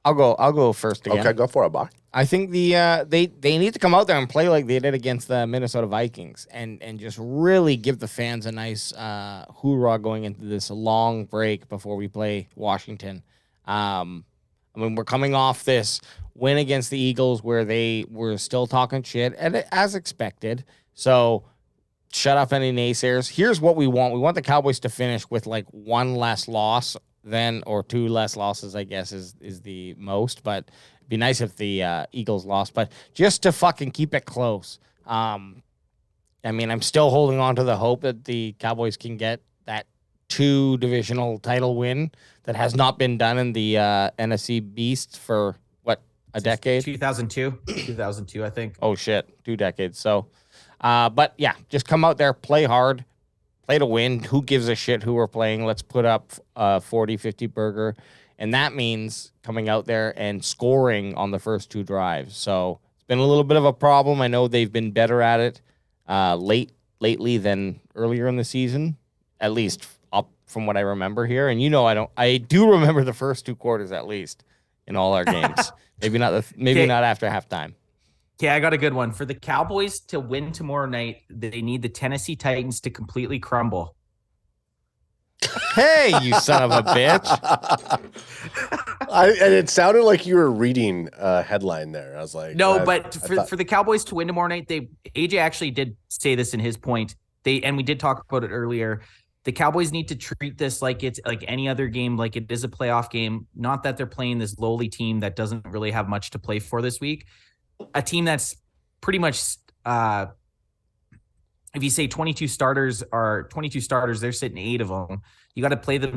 I'll go first again. Okay, go for it, Bach. I think they need to come out there and play like they did against the Minnesota Vikings and just really give the fans a nice hoorah going into this long break before we play Washington. I mean, we're coming off this win against the Eagles where they were still talking shit, and as expected. So shut up any naysayers. Here's what we want. We want the Cowboys to finish with like one less loss or two less losses, I guess, is the most. But it'd be nice if the Eagles lost. But just to fucking keep it close. I mean, I'm still holding on to the hope that the Cowboys can get that 2 divisional title win that has not been done in the NFC Beast for, what, a decade? 2002, I think. Oh, shit. 2 decades. So, but yeah, just come out there, play hard, play to win. Who gives a shit who we're playing? Let's put up a 40-50 burger. And that means coming out there and scoring on the first 2 drives. So it's been a little bit of a problem. I know they've been better at it lately than earlier in the season, at least up from what I remember here. And I do remember the first 2 quarters at least in all our games. Maybe not after halftime. Okay, I got a good one. For the Cowboys to win tomorrow night, they need the Tennessee Titans to completely crumble. Hey, you son of a bitch. And it sounded like you were reading a headline there. I was like, no, but for the Cowboys to win tomorrow night, AJ actually did say this in his point. And we did talk about it earlier. The Cowboys need to treat this like it's like any other game, like it is a playoff game. Not that they're playing this lowly team that doesn't really have much to play for this week. A team that's pretty much, if you say 22 starters, they're sitting 8 of them. You got to play them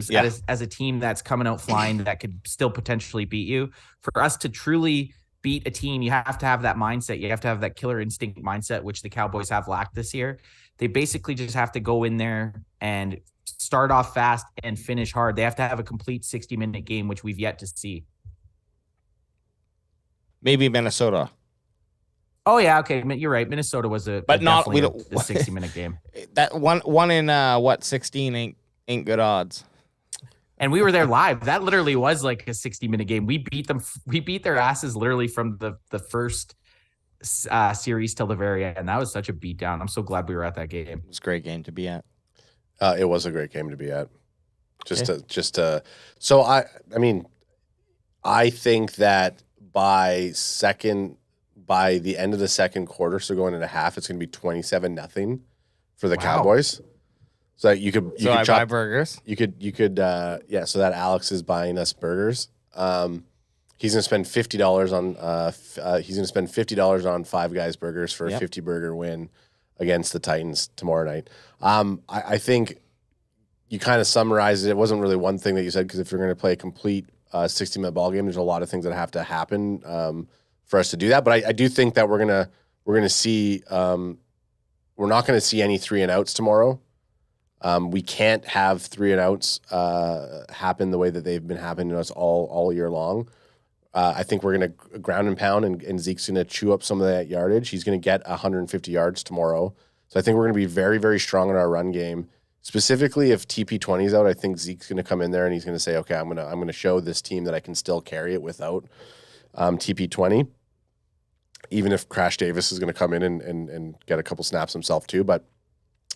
as a team that's coming out flying that could still potentially beat you. For us to truly beat a team, you have to have that mindset. You have to have that killer instinct mindset, which the Cowboys have lacked this year. They basically just have to go in there and start off fast and finish hard. They have to have a complete 60-minute game, which we've yet to see. Maybe Minnesota. Oh yeah, okay, you're right. Minnesota was a 60-minute game. That one in 16 ain't good odds. And we were there live. That literally was like a 60-minute game. We beat them. We beat their asses literally from the first series till the very end. That was such a beatdown. I'm so glad we were at that game. It was a great game to be at. It was a great game to be at. So I think that by the end of the second quarter, so going into half, it's going to be 27-0 for the Cowboys. So you could buy burgers. You could so that Alex is buying us burgers. He's going to spend $50 on Five Guys burgers for a 50 burger win against the Titans tomorrow night. I think you kind of summarized it. It wasn't really one thing that you said, because if you're going to play a complete 60-minute ball game, there's a lot of things that have to happen for us to do that. But I do think that we're gonna see we're not going to see any 3-and-outs tomorrow. We can't have 3-and-outs happen the way that they've been happening to us all year long. I think we're going to ground and pound, and Zeke's going to chew up some of that yardage. He's going to get 150 yards tomorrow. So I think we're going to be very, very strong in our run game. Specifically, if TP20 is out, I think Zeke's going to come in there and he's going to say, okay, I'm going to show this team that I can still carry it without TP20. Even if Crash Davis is going to come in and get a couple snaps himself too. But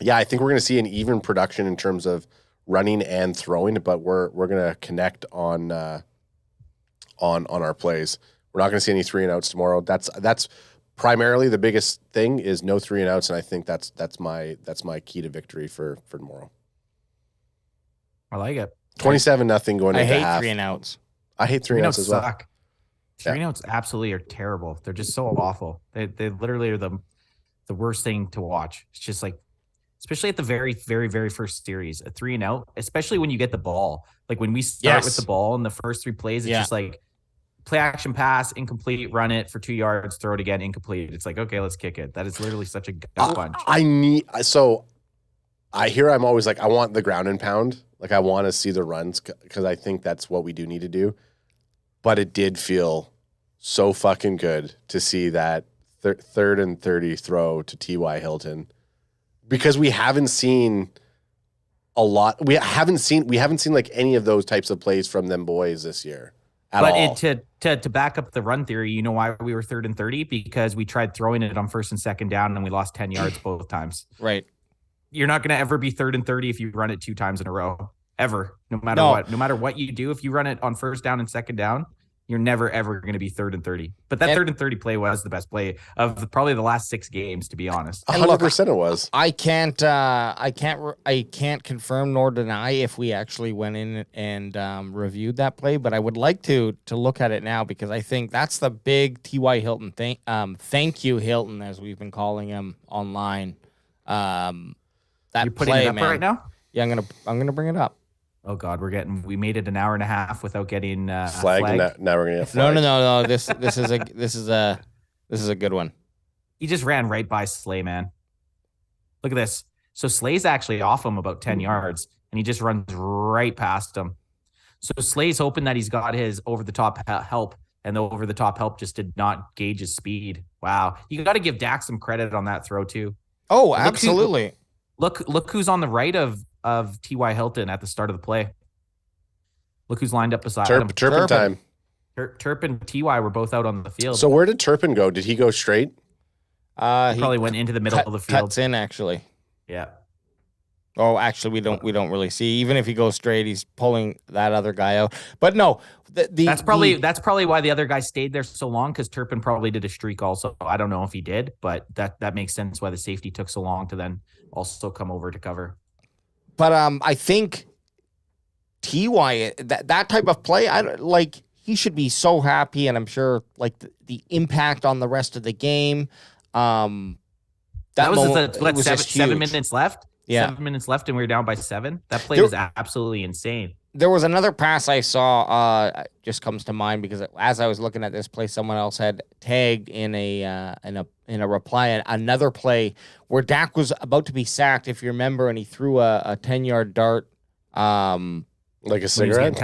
yeah, I think we're going to see an even production in terms of running and throwing, but we're going to connect on our plays. We're not going to see any 3-and-outs tomorrow. That's primarily the biggest thing, is no 3-and-outs, and I think that's my key to victory for tomorrow. I like it. 27-0 going into half. I hate 3-and-outs. I hate 3-and-outs as well. Suck. 3-and-outs absolutely are terrible. They're just so awful. They literally are the worst thing to watch. It's just like, especially at the very, very, very first series, a 3-and-out, especially when you get the ball. Like when we start with the ball in the first 3 plays, it's just like play action pass, incomplete, run it for 2 yards, throw it again, incomplete. It's like, okay, let's kick it. That is literally such a gut punch. I'm always like, I want the ground and pound. Like I want to see the runs, because I think that's what we do need to do. But it did feel so fucking good to see that 3rd and 30 throw to T.Y. Hilton, because we haven't seen a lot. We haven't seen like any of those types of plays from them boys this year at all. to back up the run theory, you know why we were 3rd and 30? Because we tried throwing it on 1st and 2nd down and we lost 10 yards both times. Right. You're not going to ever be 3rd and 30 if you run it 2 times in a row, ever. No matter what you do, if you run it on 1st down and 2nd down, you're never ever going to be 3rd and 30. But that 3rd and 30 play was the best play of probably the last 6 games, to be honest. 100% it was. I can't confirm nor deny if we actually went in and reviewed that play, but I would like to look at it now because I think that's the big T.Y. Hilton thing. Thank you, Hilton, as we've been calling him online. That You're putting play, it up man. right now? Yeah, I'm gonna bring it up. Oh God, we made it an hour and a half without getting flagged. Now we're gonna get flagged. No. This is a good one. He just ran right by Slay, man. Look at this. So Slay's actually off him about 10 yards, and he just runs right past him. So Slay's hoping that he's got his over-the-top help, and the over-the-top help just did not gauge his speed. Wow. You got to give Dak some credit on that throw, too. Oh, absolutely. Look who's on the right of T.Y. Hilton at the start of the play. Look who's lined up beside him. Turpin time. Turpin and T.Y. were both out on the field. So where did Turpin go? Did he go straight? He probably went into the middle of the field. Cuts in, actually. Yeah. Oh, actually, we don't really see. Even if he goes straight, he's pulling that other guy out. But no, that's probably why the other guy stayed there so long, because Turpin probably did a streak also. I don't know if he did, but that makes sense why the safety took so long to then also come over to cover. But I think T.Y. that type of play, he should be so happy, and I'm sure the impact on the rest of the game. That was 7 minutes left. Yeah. 7 minutes left, and we were down by 7. That play was absolutely insane. There was another pass I saw. Just comes to mind because as I was looking at this play, someone else had tagged in a reply another play where Dak was about to be sacked, if you remember, and he threw a 10-yard dart. Like a cigarette. He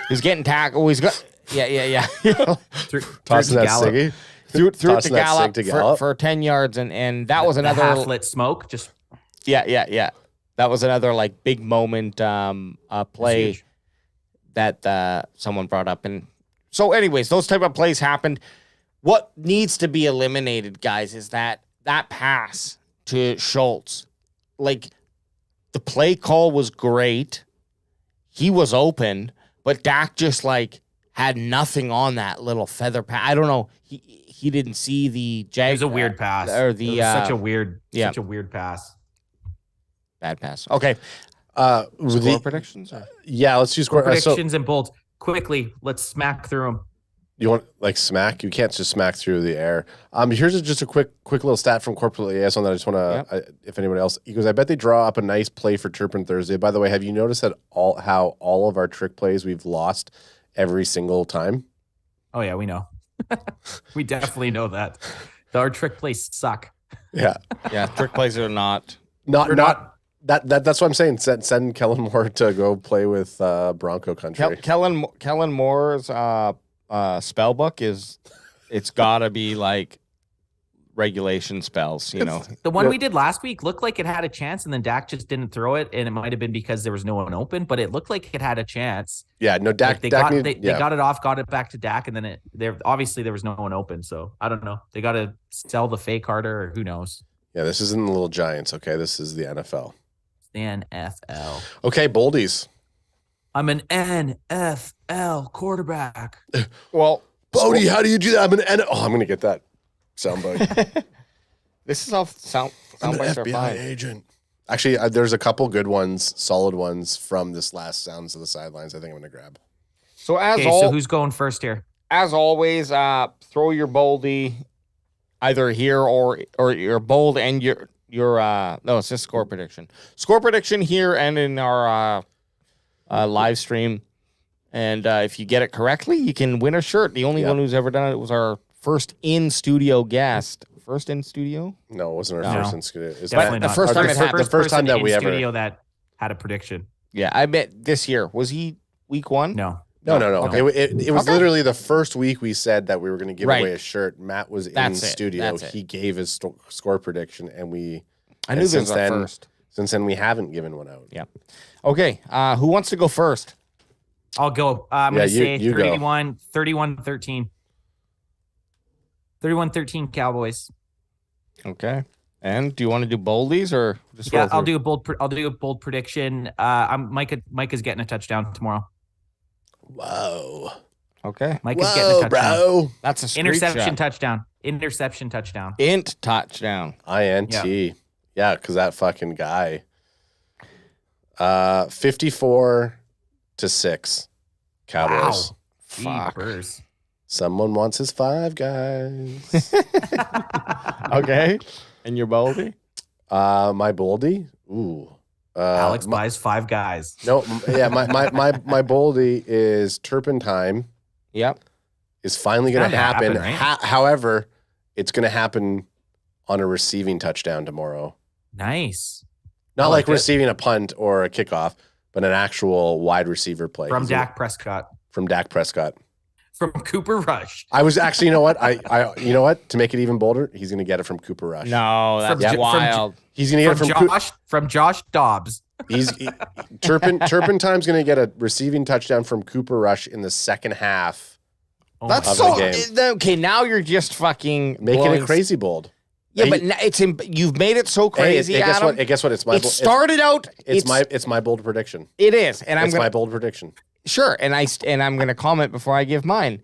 was getting tackled. He's got yeah. Tossing that ciggy. Threw it to Gallup for 10 yards, and that was another half-lit smoke. Just yeah. That was another big moment play that someone brought up. And so anyways, those type of plays happened. What needs to be eliminated, guys, is that pass to Schultz. The play call was great. He was open, but Dak just had nothing on that little feather pass. I don't know. He didn't see the jag. It was a weird pass. Or the such a weird pass. Bad pass. Okay. Score predictions? Yeah, let's do score predictions and bolts. Quickly, let's smack through them. You want smack? You can't just smack through the air. Here's just a quick little stat from Corporate Liaison that I just want to, if anyone else, he goes, I bet they draw up a nice play for Turpin Thursday. By the way, have you noticed that how all of our trick plays we've lost every single time? Oh yeah, we know. We definitely know that. Our trick plays suck. Yeah. Yeah, trick plays are not. That's what I'm saying. Send Kellen Moore to go play with Bronco Country. Kellen Moore's spell book it's gotta be regulation spells, The one we did last week looked like it had a chance, and then Dak just didn't throw it, and it might have been because there was no one open, but it looked like it had a chance. Yeah, no, Dak. They got it off, got it back to Dak, and then obviously there was no one open, so I don't know. They got to sell the fake harder, or who knows. Yeah, this isn't the Little Giants, okay? This is the NFL. The NFL. Okay, Boldies. I'm an NFL quarterback. Well, Bodie, how do you do that? I'm going to get that soundbite. This is all sound bites are fine. Agent. Actually, there's a couple good ones, solid ones from this last Sounds of the Sidelines I think I'm going to grab. So so who's going first here? As always, throw your boldie either here or your bold and your no, it's just score prediction. Score prediction here and in our live stream. And if you get it correctly, you can win a shirt. The only one who's ever done it was our first in-studio guest. First in studio? No, it wasn't our first in studio. Definitely not. The first time it happened. The first time that we ever studio that had a prediction. Yeah, I bet this year. Was he week 1? No. No. Okay. It was literally the first week we said that we were going to give away a shirt. Matt was in studio. He gave his score prediction, and I knew this was our first. Since then, we haven't given one out. Yeah. Okay. Who wants to go first? I'll go. I'm going to say you go. 31-13. 31-13 Cowboys. Okay. And do you want to do boldies or just Yeah, I'll do a bold prediction. Micah's getting a touchdown tomorrow. Whoa. Okay. Micah's getting a touchdown. Bro. That's a Interception touchdown. Interception touchdown. Int touchdown. INT. Yeah, because that fucking guy. 54-6. Cowboys. Wow. Fuck. Jeepers. Someone wants his 5 guys. Okay. And your boldy? My boldy? Ooh. Alex buys 5 guys. No, yeah, my boldy is Turpentine Yep. is finally going to happen. Right? However, it's going to happen on a receiving touchdown tomorrow. Nice. Not like like receiving a punt or a kickoff, but an actual wide receiver play. From Dak Prescott. From Dak Prescott. From Cooper Rush. I was actually, you know what? You know what? To make it even bolder, he's going to get it from Cooper Rush. No, that's wild. He's going to get it from Josh Dobbs. Turpentine's going to get a receiving touchdown from Cooper Rush in the second half. That's of so the game. okay. Now you're just fucking Making it crazy bold. Yeah, but you've made it so crazy. Hey, Adam. guess what? It's my. It started out. It's my bold prediction. It is, and it's my bold prediction. Sure, and I'm going to comment before I give mine.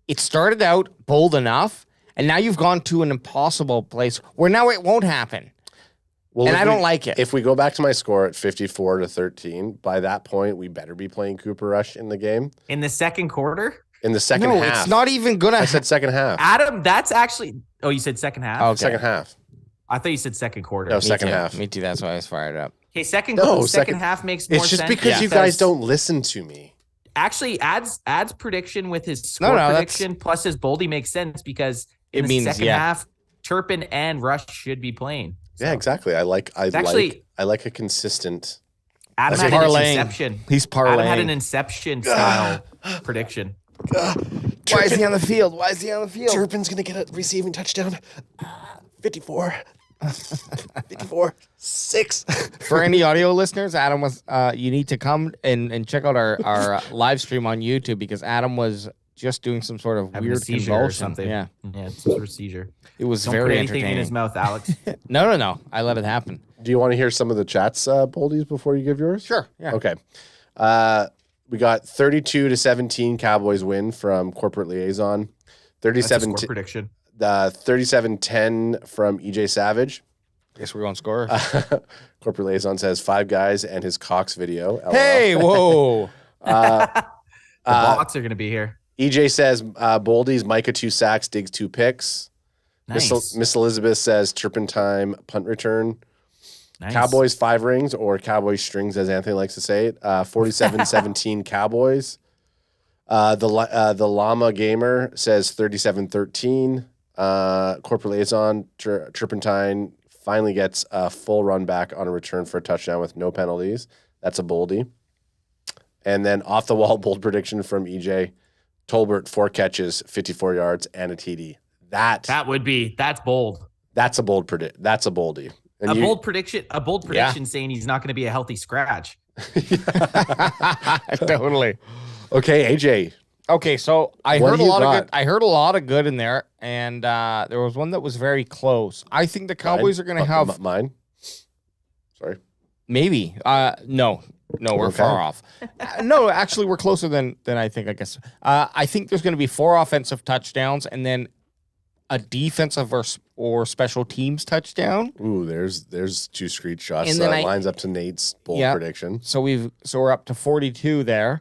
It started out bold enough, and now you've gone to an impossible place where now it won't happen. Well, and I don't like it. If we go back to my score at 54-13, by that point we better be playing Cooper Rush in the game. In the second quarter? In the second half. It's not even gonna. I said second half. Adam, that's actually. Oh, you said second half. Okay. Second half. I thought you said second quarter. No, second half. Me too. That's why I was fired up. Okay, second half makes more sense. It's just because you guys don't listen to me. Actually, adds prediction with his score prediction plus his boldy makes sense because in the second half, Turpin and Rush should be playing. So. Yeah, exactly. I like a consistent. Adam had an inception. He's parlaying. Adam had an inception style prediction. Why is he on the field? Turpin's going to get a receiving touchdown. 54-6. For any audio listeners, Adam was. You need to come and check out our live stream on YouTube because Adam was just doing some sort of weird convulsion or something. Yeah, it's a seizure. It was Don't very put anything entertaining. in his mouth, Alex. No. I let it happen. Do you want to hear some of the chats, boldies, before you give yours? Sure. Yeah. Okay. We got 32-17 Cowboys win from Corporate Liaison. 37 prediction. 37-10 from EJ Savage. Guess we're going score. Corporate Liaison says 5 guys and his Cox video. LOL. Hey, whoa. The bots are going to be here. EJ says Boldy's Micah 2 sacks, Diggs 2 picks. Nice. Miss Elizabeth says Turpentine punt return. Nice. Cowboys 5 rings or Cowboys strings, as Anthony likes to say it. 47-17 Cowboys. The Llama Gamer says 37-13. Corporate Liaison Turpentine finally gets a full run back on a return for a touchdown with no penalties. That's a boldy. And then off the wall bold prediction from EJ. Tolbert 4 catches, 54 yards, and a TD. That's bold. That's a bold predict. That's a boldy. And a bold prediction saying he's not going to be a healthy scratch. Totally. Okay, AJ. Okay, so I heard a lot of good in there, and there was one that was very close. I think the Cowboys are going to have mine. Sorry. Maybe. No, we're far off. No, actually, we're closer than I think. I guess. I think there's going to be 4 offensive touchdowns, and then a defensive or special teams touchdown. Ooh, there's 2 screenshots. And then lines up to Nate's bold prediction. So we're up to 42 there,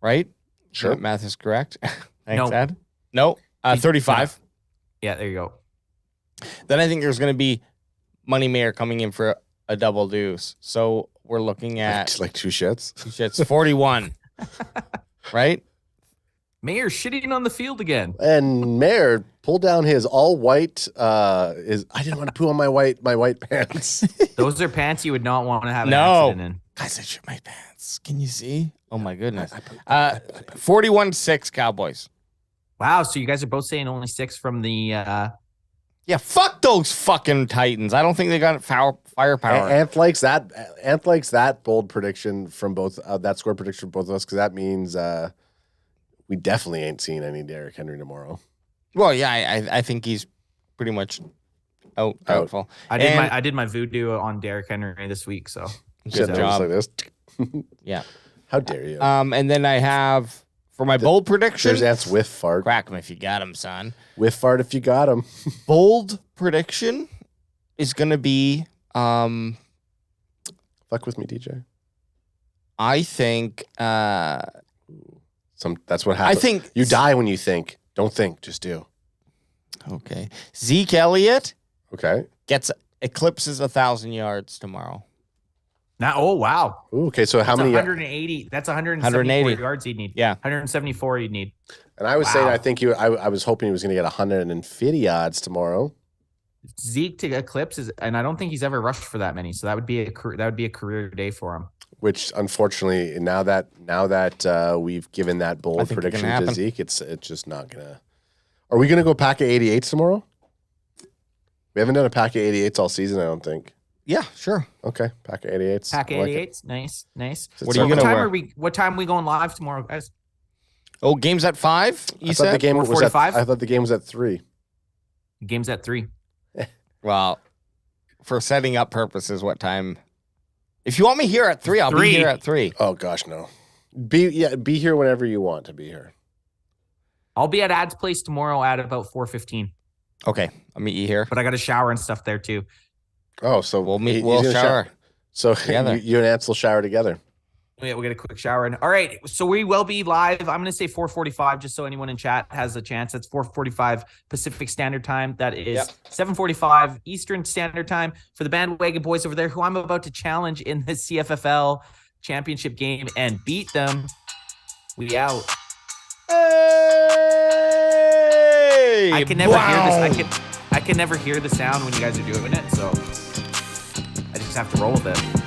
right? Sure. That math is correct. Thanks, No. Ed. No, 35. Yeah, there you go. Then I think there's going to be Money Mayor coming in for a double deuce. So we're looking at like 2 shits. 2 shits, 41, right? Mayor shitting on the field again. And Mayor pulled down his all white. I didn't want to poo on my white pants. Those are pants you would not want to have an accident in. Guys, I shit my pants. Can you see? Oh my goodness. 41-6 Cowboys. Wow, so you guys are both saying only 6 from the Yeah, fuck those fucking Titans. I don't think they got firepower. Anth likes that bold prediction from both that score prediction from both of us because that means we definitely ain't seeing any Derrick Henry tomorrow. Well, yeah, I think he's pretty much doubtful. I did my voodoo on Derrick Henry this week, so good job. Like this. Yeah. How dare you? And then I have for my bold prediction. There's Ant's whiff fart. Crack him if you got him, son. Whiff fart if you got him. Bold prediction is going to be. Fuck with me, DJ. I think. That's what happens. I think you die when you think. Don't think, just do. Okay. Zeke Elliott. Okay. Eclipses 1,000 yards tomorrow. Now, oh wow. Ooh, okay, so how That's many? 180. That's 174 yards he'd need. Yeah, 174 you'd need. And I was saying, I think I was hoping he was going to get 150 yards tomorrow. Zeke to eclipse and I don't think he's ever rushed for that many. So that would be a career day for him. Which unfortunately, now that we've given that bold prediction to Zeke, it's just not gonna. Are we gonna go pack of 88s tomorrow? We haven't done a pack of 88s all season, I don't think. Yeah, sure. Okay, pack of 88s. Pack of 88s, nice. What are you gonna wear? What time are we going live tomorrow, guys? Oh, game's at 5. I thought the game was at 4:45? I thought the game was at 3. The game's at 3. Well, for setting up purposes, what time? If you want me here at 3, I'll be here at 3. Oh gosh, no. Be here whenever you want to be here. I'll be at Ad's place tomorrow at about 4:15. Okay, I'll meet you here. But I got a shower and stuff there too. Oh, so we'll shower. So you and Ants will shower together. Yeah, we'll get a quick shower. And all right, so we will be live. I'm going to say 4:45, just so anyone in chat has a chance. That's 4:45 Pacific Standard Time. That is 7:45 Eastern Standard Time for the bandwagon boys over there, who I'm about to challenge in the CFFL championship game and beat them. We out. Hey! I can never hear this. I can never hear the sound when you guys are doing it, so I just have to roll with it.